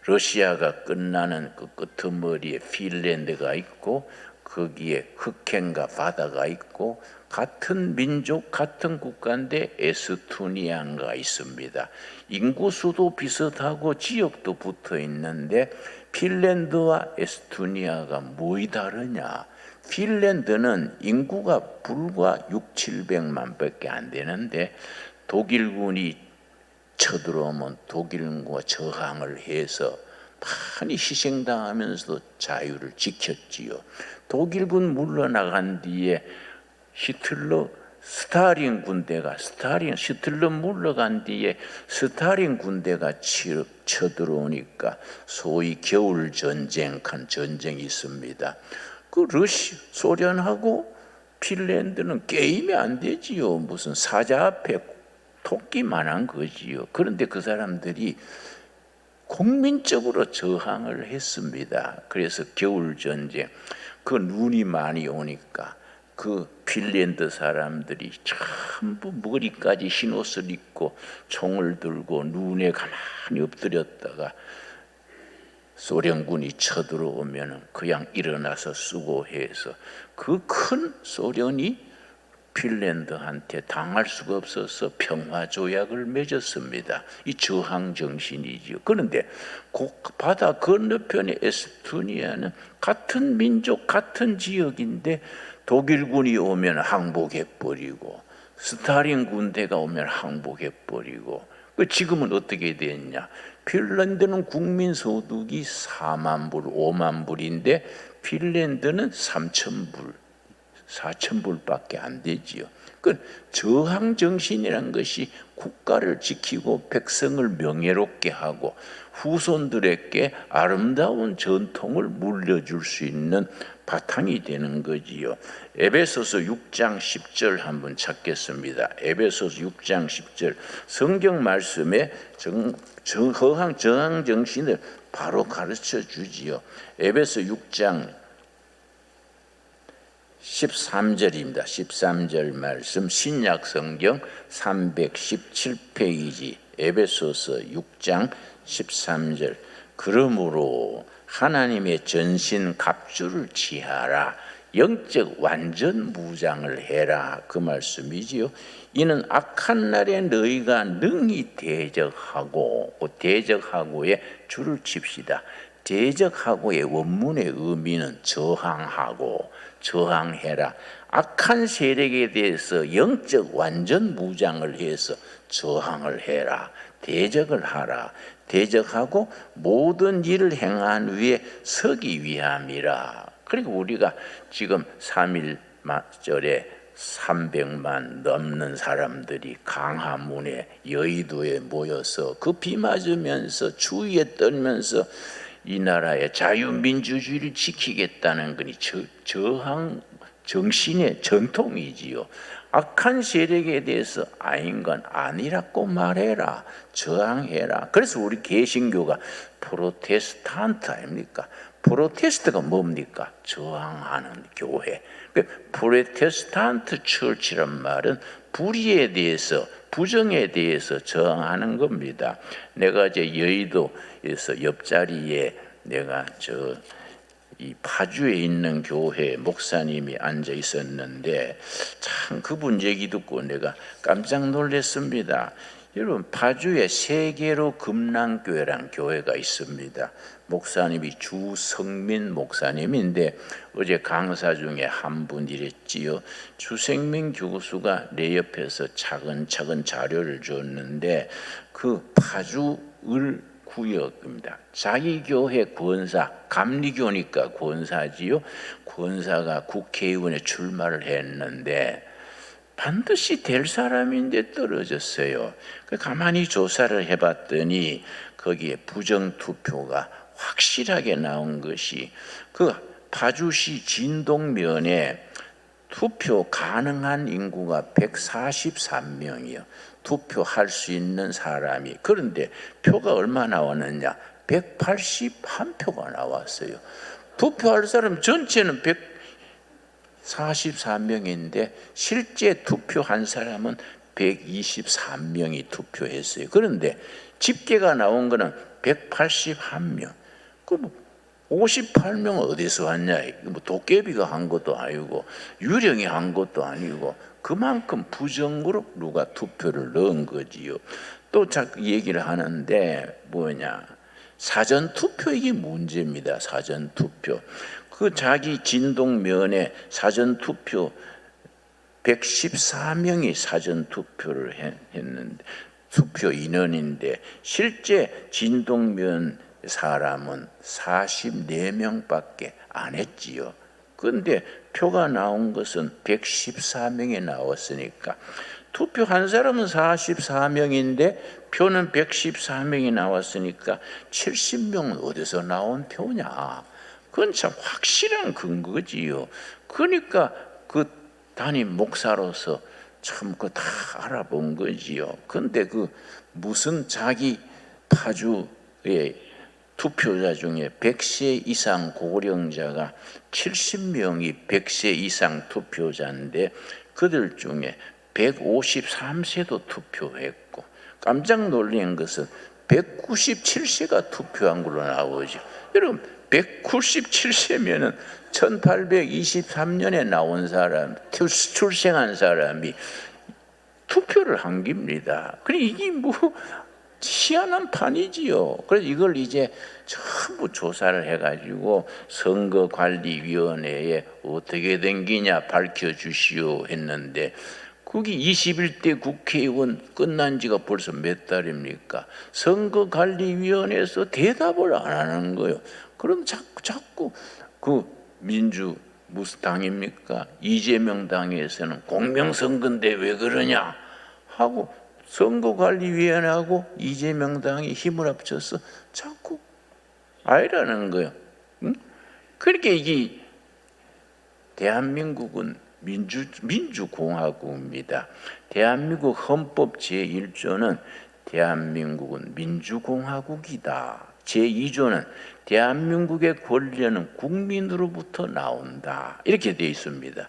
러시아가 끝나는 그 끄트머리에 핀란드가 있고 거기에 흑해가 바다가 있고 같은 민족 같은 국가인데 에스토니아가 있습니다. 인구수도 비슷하고 지역도 붙어 있는데 핀란드와 에스토니아가 뭐이 다르냐? 핀란드는 인구가 불과 600~700만 밖에 안 되는데 독일군이 쳐들어오면 독일군과 저항을 해서 많이 희생당하면서도 자유를 지켰지요. 독일군 물러나간 뒤에 히틀러 물러간 뒤에 스탈린 군대가 쳐들어오니까 소위 겨울 전쟁한 전쟁이 있습니다. 그 소련하고 핀란드는 게임이 안 되지요. 무슨 사자 앞에 토끼만한 거지요. 그런데 그 사람들이 국민적으로 저항을 했습니다. 그래서 겨울 전쟁, 그 눈이 많이 오니까 그 핀란드 사람들이 전부 머리까지 흰 옷을 입고 총을 들고 눈에 가만히 엎드렸다가 소련군이 쳐들어오면 그냥 일어나서 수고해서 그 큰 소련이 핀란드한테 당할 수가 없어서 평화조약을 맺었습니다. 이 저항 정신이죠. 그런데 바다 건너편의 에스토니아는 같은 민족, 같은 지역인데 독일군이 오면 항복해버리고 스탈린 군대가 오면 항복해버리고 지금은 어떻게 됐냐? 핀란드는 국민 소득이 4만 불, 5만 불인데 핀란드는 3,000불. 4,000불밖에 안 되지요. 그 저항 정신이란 것이 국가를 지키고 백성을 명예롭게 하고 후손들에게 아름다운 전통을 물려줄 수 있는 바탕이 되는 거지요. 에베소서 6장 10절 한번 찾겠습니다. 에베소서 6장 10절 성경 말씀에 저항 정신을 바로 가르쳐 주지요. 에베소 6장 13절입니다. 13절 말씀 신약 성경 317페이지 에베소서 6장 13절 그러므로 하나님의 전신 갑주를 취하라 영적 완전 무장을 해라 그 말씀이지요. 이는 악한 날에 너희가 능히 대적하고의 줄을 칩시다. 대적하고의 원문의 의미는 저항해라. 악한 세력에 대해서 영적 완전 무장을 해서 저항을 해라. 대적을 하라. 대적하고 모든 일을 행한 후에 서기 위함이라. 그리고 우리가 지금 3.1절에 300만 넘는 사람들이 강화문에 여의도에 모여서 그 비 맞으면서 추위에 떨면서 이 나라의 자유민주주의를 지키겠다는 거니 저항 정신의 전통이지요. 악한 세력에 대해서 아닌 건 아니라고 말해라, 저항해라. 그래서 우리 개신교가 프로테스탄트 아닙니까? 프로테스트가 뭡니까? 저항하는 교회. 프로테스탄트 처치란 말은 불의에 대해서, 부정에 대해서 저항하는 겁니다. 내가 이제 여의도에서 옆자리에 내가 이 파주에 있는 교회 목사님이 앉아 있었는데 참 그분 얘기 듣고 내가 깜짝 놀랐습니다. 여러분, 파주에 세계로 금랑교회라는 교회가 있습니다. 목사님이 주성민 목사님인데 어제 강사 중에 한 분 이랬지요. 주성민 교수가 내 옆에서 차근차근 자료를 줬는데 그 파주을 구역입니다. 자기 교회 권사, 감리교니까 권사지요. 권사가 국회의원에 출마를 했는데 반드시 될 사람인데 떨어졌어요. 가만히 조사를 해봤더니 거기에 부정투표가 확실하게 나온 것이 그 파주시 진동면에 투표 가능한 인구가 143명이요. 투표할 수 있는 사람이. 그런데 표가 얼마 나왔느냐? 181표가 나왔어요. 투표할 사람 전체는 143명인데 실제 투표한 사람은 123명이 투표했어요. 그런데 집계가 나온 거는 181명. 그럼 58명은 어디서 왔냐? 뭐 도깨비가 한 것도 아니고 유령이 한 것도 아니고 그만큼 부정으로 누가 투표를 넣은 거지요. 또 자꾸 얘기를 하는데 뭐냐? 사전투표 이게 문제입니다. 사전투표. 그 자기 진동면에 사전투표 114명이 사전투표를 했는데 투표 인원인데 실제 진동면 사람은 44명밖에 안 했지요. 그런데 표가 나온 것은 114명이 나왔으니까 투표한 사람은 44명인데 표는 114명이 나왔으니까 70명은 어디서 나온 표냐? 그건 참 확실한 근거지요. 그러니까 그 담임 목사로서 참 그 다 알아본 거지요. 근데 그 무슨 자기 파주의 투표자 중에 100세 이상 고령자가 70명이 100세 이상 투표자인데 그들 중에 153세도 투표했고 깜짝 놀란 것은 197세가 투표한 걸로 나오죠. 여러분 197세면은 1823년에 나온 사람, 출생한 사람이 투표를 한 겁니다. 그래 이게 뭐 희한한 판이지요. 그래서 이걸 이제 전부 조사를 해가지고 선거관리위원회에 어떻게 된 기냐 밝혀주시오 했는데 그게 21대 국회의원 끝난 지가 벌써 몇 달입니까? 선거관리위원회에서 대답을 안 하는 거예요. 그럼 자꾸 그 민주 무슨 당입니까? 이재명 당에서는 공명선거인데 왜 그러냐 하고 선거관리위원회하고 이재명 당이 힘을 합쳐서 자꾸 아니라는 거예요. 응? 그러니까 이게 대한민국은 민주공화국입니다. 대한민국 헌법 제1조는 대한민국은 민주공화국이다. 제2조는 대한민국의 권력은 국민으로부터 나온다. 이렇게 되어 있습니다.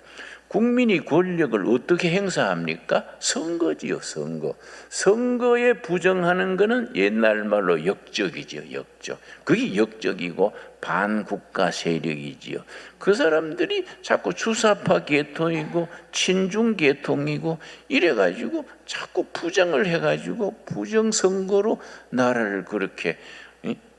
국민이 권력을 어떻게 행사합니까? 선거지요, 선거. 선거에 부정하는 것은 옛날 말로 역적이죠, 역적. 그게 역적이고 반국가 세력이지요. 그 사람들이 자꾸 주사파 계통이고 친중 계통이고 이래가지고 자꾸 부정을 해가지고 부정선거로 나라를 그렇게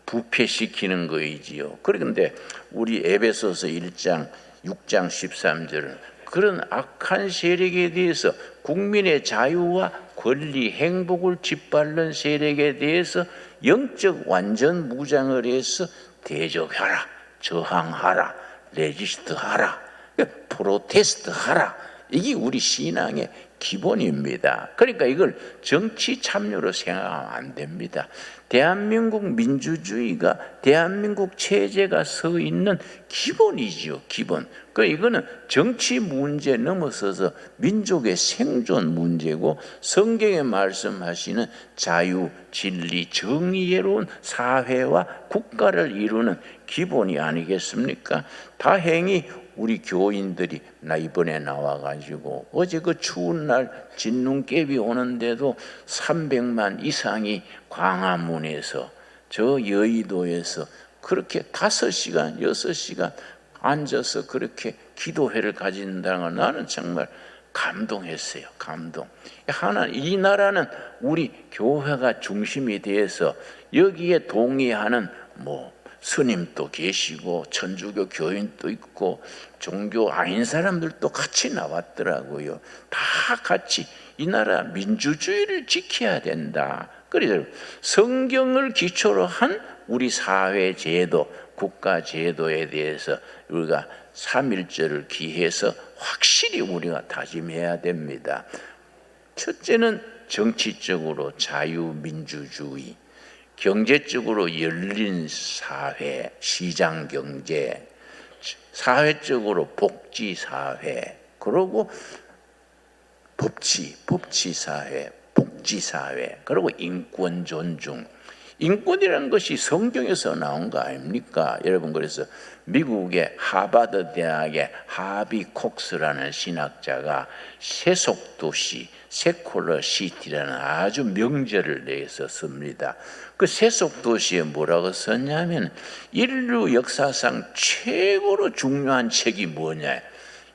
부패시키는 거이지요. 그런데 우리 에베소서 1장 6장 13절은 그런 악한 세력에 대해서 국민의 자유와 권리, 행복을 짓밟는 세력에 대해서 영적 완전 무장을 해서 대적하라, 저항하라, 레지스트하라, 프로테스트하라. 이게 우리 신앙의 기본입니다. 그러니까 이걸 정치 참여로 생각하면 안 됩니다. 대한민국 민주주의가 대한민국 체제가 서 있는 기본이지요, 기본. 이거는 정치 문제 넘어서서 민족의 생존 문제고 성경에 말씀하시는 자유, 진리, 정의로운 사회와 국가를 이루는 기본이 아니겠습니까? 다행히 우리 교인들이 나 이번에 나와가지고 어제 그 추운 날 진눈깨비 오는데도 300만 이상이 광화문에서 저 여의도에서 그렇게 5시간, 6시간 앉아서 그렇게 기도회를 가진다는 걸 나는 정말 감동했어요. 감동. 이 나라는 우리 교회가 중심이 돼서 여기에 동의하는 스님도 계시고 천주교 교인도 있고 종교 아닌 사람들도 같이 나왔더라고요. 다 같이 이 나라 민주주의를 지켜야 된다. 그래서 성경을 기초로 한 우리 사회 제도, 국가 제도에 대해서 우리가 3.1절을 기해서 확실히 우리가 다짐해야 됩니다. 첫째는 정치적으로 자유민주주의, 경제적으로 열린 사회, 시장경제, 사회적으로 복지사회, 그리고 법치사회, 복지사회, 그리고 인권 존중. 인권이라는 것이 성경에서 나온 거 아닙니까? 여러분, 그래서 미국의 하버드 대학의 하비 콕스라는 신학자가 세속도시, 세콜러 시티라는 아주 명제를 내서 씁니다. 그 세속도시에 뭐라고 썼냐면 인류 역사상 최고로 중요한 책이 뭐냐?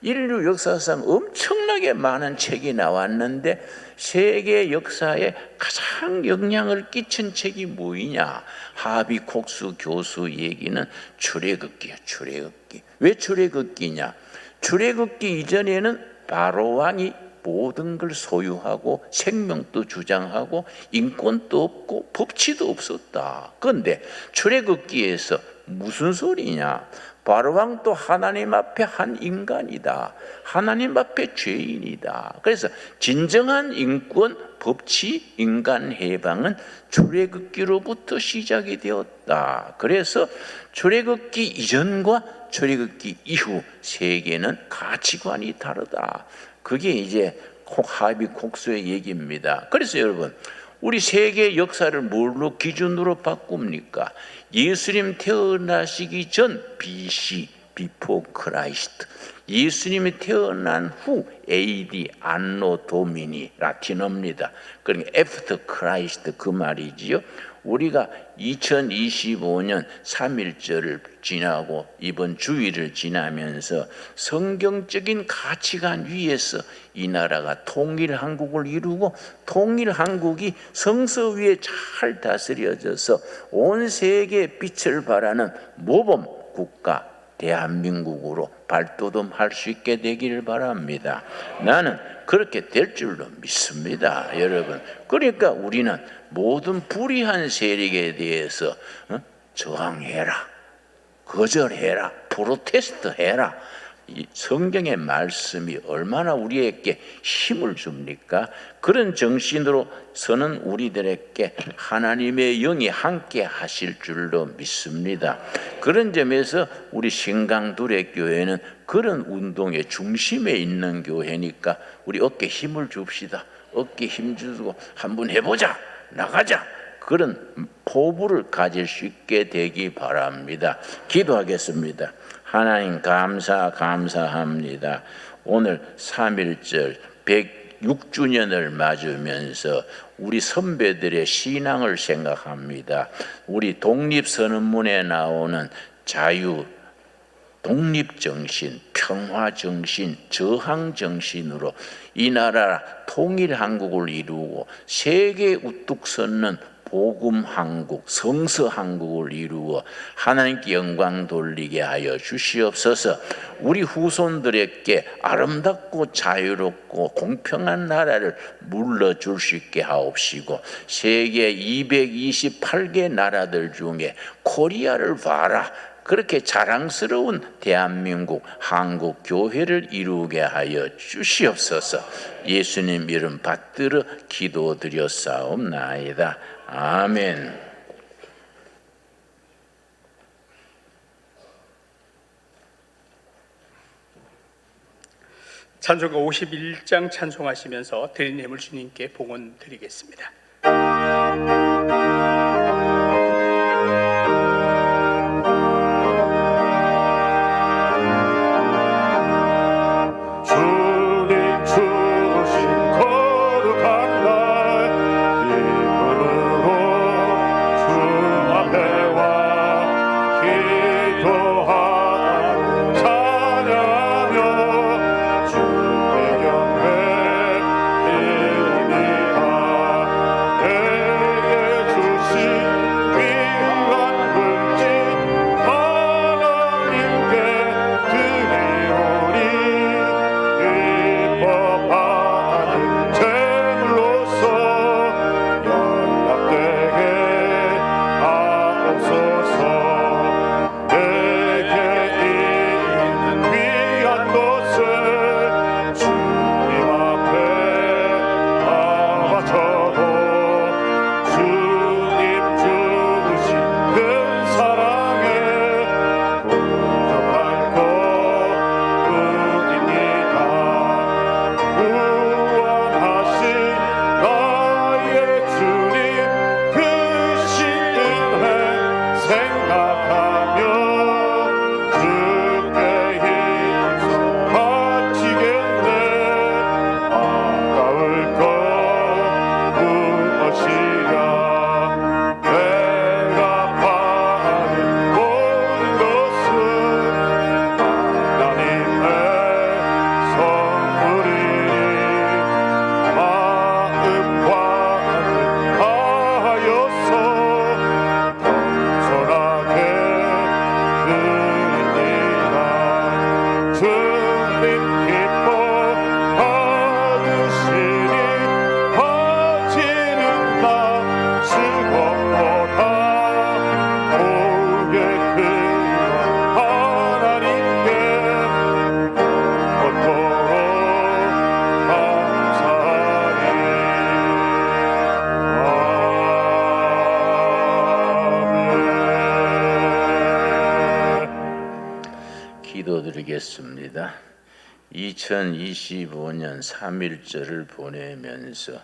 인류 역사상 엄청나게 많은 책이 나왔는데 세계 역사에 가장 영향을 끼친 책이 뭐이냐? 하비 콕스 교수 얘기는 출애굽기야, 출애굽기. 왜 출애굽기냐? 출애굽기 이전에는 바로 왕이 모든 걸 소유하고 생명도 주장하고 인권도 없고 법치도 없었다. 그런데 출애굽기에서 무슨 소리냐? 바로왕도 하나님 앞에 한 인간이다. 하나님 앞에 죄인이다. 그래서 진정한 인권, 법치, 인간 해방은 출애굽기로부터 시작이 되었다. 그래서 출애굽기 이전과 출애굽기 이후 세계는 가치관이 다르다. 그게 이제 하비 콕스의 얘기입니다. 그래서 여러분, 우리 세계 역사를 뭘로 기준으로 바꿉니까? 예수님 태어나시기 전 BC, Before Christ. 예수님이 태어난 후 AD, 안노 도미니, 라틴어입니다. 그러니까 After Christ 그 말이지요. 우리가 2025년 3.1절을 지나고 이번 주일을 지나면서 성경적인 가치관 위에서 이 나라가 통일한국을 이루고 통일한국이 성서 위에 잘 다스려져서 온 세계에 빛을 발하는 모범 국가 대한민국으로 발돋움할 수 있게 되기를 바랍니다. 나는 그렇게 될 줄로 믿습니다, 여러분. 그러니까 우리는 모든 불의한 세력에 대해서 저항해라, 거절해라, 프로테스트 해라. 이 성경의 말씀이 얼마나 우리에게 힘을 줍니까? 그런 정신으로 서는 우리들에게 하나님의 영이 함께 하실 줄로 믿습니다. 그런 점에서 우리 신강두레교회는 그런 운동의 중심에 있는 교회니까 우리 어깨 힘을 줍시다. 어깨 힘 주고 한번 해보자, 나가자. 그런 포부를 가질 수 있게 되기 바랍니다. 기도하겠습니다. 하나님 감사합니다. 오늘 3.1절 106주년을 맞으면서 우리 선배들의 신앙을 생각합니다. 우리 독립선언문에 나오는 자유, 독립정신, 평화정신, 저항정신으로 이 나라 통일한국을 이루고 세계에 우뚝 섰는 복음한국, 성서한국을 이루어 하나님께 영광 돌리게 하여 주시옵소서. 우리 후손들에게 아름답고 자유롭고 공평한 나라를 물러줄 수 있게 하옵시고 세계 228개 나라들 중에 코리아를 봐라, 그렇게 자랑스러운 대한민국 한국 교회를 이루게 하여 주시옵소서. 예수님 이름 받들어 기도드렸사옵나이다. 아멘. 찬송가 51장 찬송하시면서 드린 예물 주님께 봉헌 드리겠습니다. 주님 주신 거룩한 날 기쁨으로 주 앞에 와 기도하고 찬양하며 주의 경배 드립니다. 내게 주신 귀한 물질 하나님께 드리오니 기뻐 받은 제물로서 연락되게 하옵소서. 내게 있는 귀한 것을 주님 앞에 다 바쳐도 주님 주신 큰 사랑에 부족할 것뿐입니다. 구원하신 나의 주님 크신 은혜 생각하며 주께 힘써 바치겠네. 아까울 것 무엇이랴. 내가 받은 모든 것은 하나님의 선물이니 마음과 하여서 겸손하게 드립니다. 주님 기뻐 받으시니 바치는 나 즐겁도다. 오게 큰 하나님께 온도로 감사하리. 아멘. 기도드리겠습니다. 2025년 3.1절을 보내면서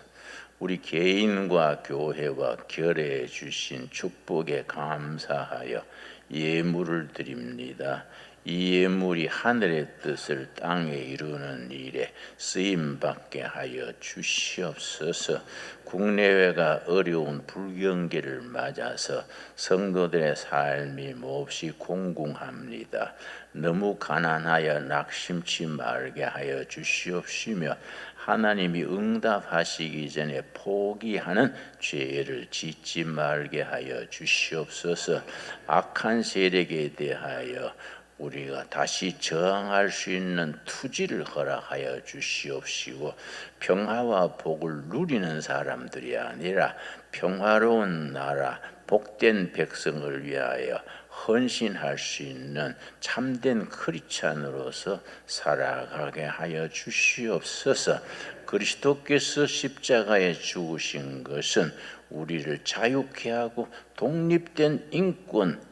우리 개인과 교회와 결의해 주신 축복에 감사하여 예물을 드립니다. 이 예물이 하늘의 뜻을 땅에 이루는 일에 쓰임받게 하여 주시옵소서. 국내외가 어려운 불경기를 맞아서 성도들의 삶이 몹시 공공합니다. 너무 가난하여 낙심치 말게 하여 주시옵시며 하나님이 응답하시기 전에 포기하는 죄를 짓지 말게 하여 주시옵소서. 악한 세력에 대하여 우리가 다시 저항할 수 있는 투지를 허락하여 주시옵시고 평화와 복을 누리는 사람들이 아니라 평화로운 나라 복된 백성을 위하여 헌신할 수 있는 참된 크리스찬으로서 살아가게 하여 주시옵소서. 그리스도께서 십자가에 죽으신 것은 우리를 자유케 하고 독립된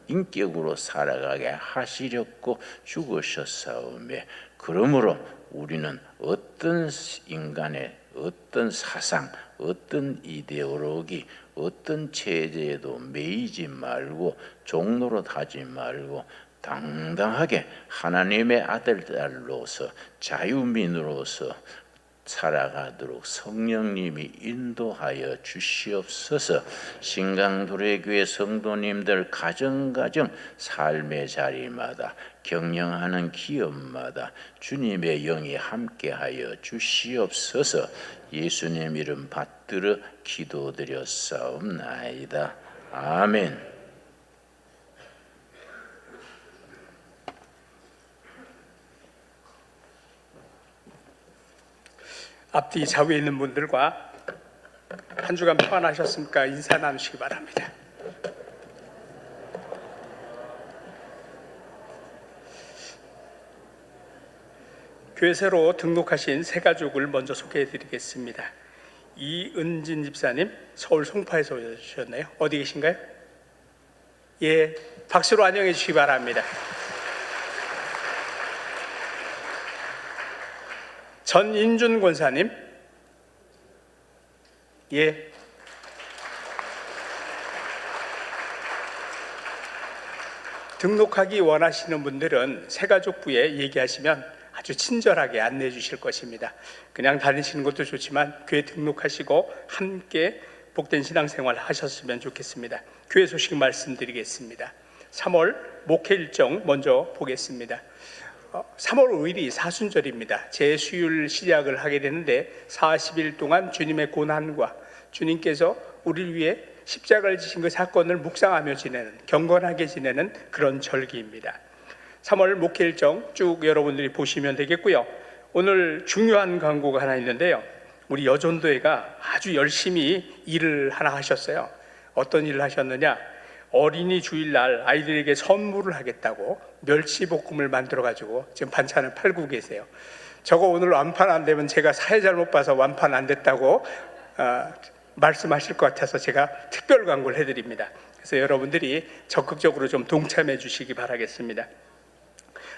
인격으로 살아가게 하시려고 죽으셨사오며 그러므로 우리는 어떤 인간의 어떤 사상, 어떤 이데올로기, 어떤 체제에도 매이지 말고 종노릇 하지 말고 당당하게 하나님의 아들로서 자유민으로서 살아가도록 성령님이 인도하여 주시옵소서. 신강도래교회 성도님들 가정가정 삶의 자리마다 경영하는 기업마다 주님의 영이 함께하여 주시옵소서. 예수님 이름 받들어 기도드렸사옵나이다. 아멘. 앞뒤 좌우에 있는 분들과 한 주간 평안하셨습니까? 인사 나누시기 바랍니다. 교회 새로 등록하신 새 가족을 먼저 소개해드리겠습니다. 이은진 집사님, 서울 송파에서 오셨네요. 어디 계신가요? 예, 박수로 환영해 주시기 바랍니다. 전인준 권사님, 예. 등록하기 원하시는 분들은 새가족부에 얘기하시면 아주 친절하게 안내해 주실 것입니다. 그냥 다니시는 것도 좋지만 교회 등록하시고 함께 복된 신앙생활 하셨으면 좋겠습니다. 교회 소식 말씀드리겠습니다. 3월 목회 일정 먼저 보겠습니다. 3월 5일이 사순절입니다. 제수일 시작을 하게 되는데 40일 동안 주님의 고난과 주님께서 우리를 위해 십자가를 지신 그 사건을 묵상하며 지내는, 경건하게 지내는 그런 절기입니다. 3월 목회 일정 쭉 여러분들이 보시면 되겠고요. 오늘 중요한 광고가 하나 있는데요. 우리 여전도회가 아주 열심히 일을 하나 하셨어요. 어떤 일을 하셨느냐? 어린이 주일날 아이들에게 선물을 하겠다고 멸치볶음을 만들어가지고 지금 반찬을 팔고 계세요. 저거 오늘 완판 안 되면 제가 사회 잘못 봐서 완판 안 됐다고 말씀하실 것 같아서 제가 특별 광고를 해드립니다. 그래서 여러분들이 적극적으로 좀 동참해 주시기 바라겠습니다.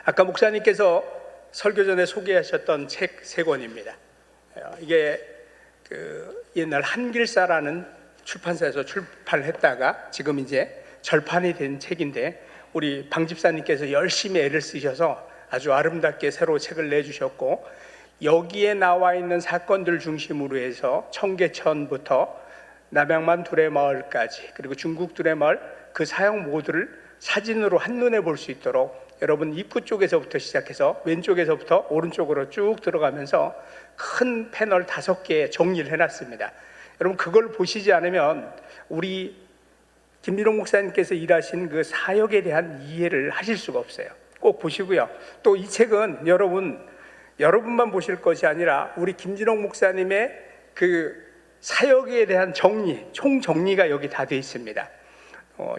아까 목사님께서 설교 전에 소개하셨던 책 3권입니다. 이게 옛날 한길사라는 출판사에서 출판을 했다가 지금 이제 절판이 된 책인데, 우리 방 집사님께서 열심히 애를 쓰셔서 아주 아름답게 새로 책을 내주셨고, 여기에 나와 있는 사건들 중심으로 해서 청계천부터 남양만 두레마을까지, 그리고 중국 두레마을 그 사역 모두를 사진으로 한눈에 볼 수 있도록 여러분 입구 쪽에서부터 시작해서 왼쪽에서부터 오른쪽으로 쭉 들어가면서 큰 패널 5개 정리를 해놨습니다. 여러분 그걸 보시지 않으면 우리 김민홍 목사님께서 일하신 그 사역에 대한 이해를 하실 수가 없어요. 꼭 보시고요. 또 이 책은 여러분만 보실 것이 아니라 우리 김진홍 목사님의 그 사역에 대한 정리, 총 정리가 여기 다 되어 있습니다.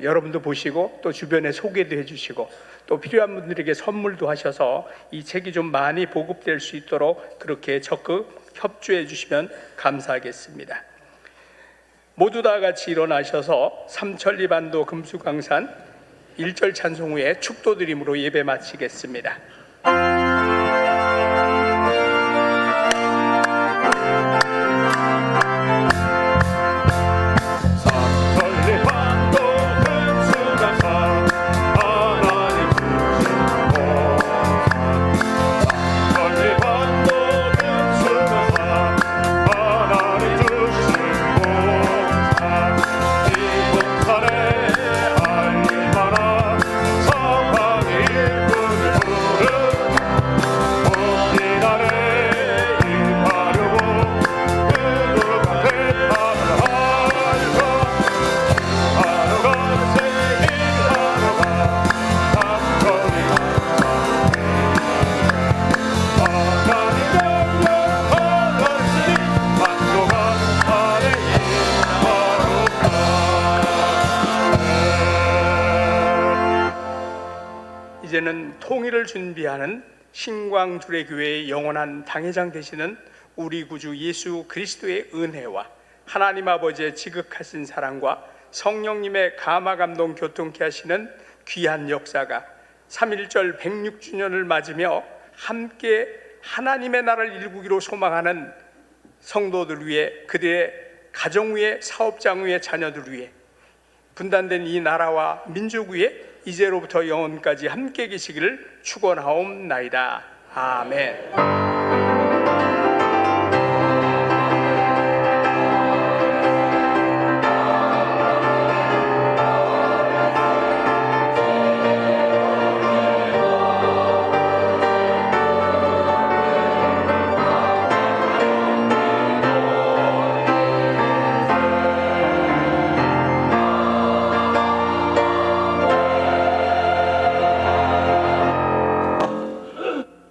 여러분도 보시고 또 주변에 소개도 해주시고 또 필요한 분들에게 선물도 하셔서 이 책이 좀 많이 보급될 수 있도록 그렇게 적극 협조해 주시면 감사하겠습니다. 모두 다 같이 일어나셔서 삼천리반도 금수강산 1절 찬송 후에 축도드림으로 예배 마치겠습니다. 이제는 통일을 준비하는 신광주례교회의 영원한 당회장 되시는 우리 구주 예수 그리스도의 은혜와 하나님 아버지의 지극하신 사랑과 성령님의 감화감동 교통케 하시는 귀한 역사가 3.1절 106주년을 맞으며 함께 하나님의 나라를 일구기로 소망하는 성도들 위해, 그들의 가정 위에, 사업장 위에, 자녀들 위해, 분단된 이 나라와 민족 위에 이제로부터 영원까지 함께 계시기를 축원하옵나이다. 아멘.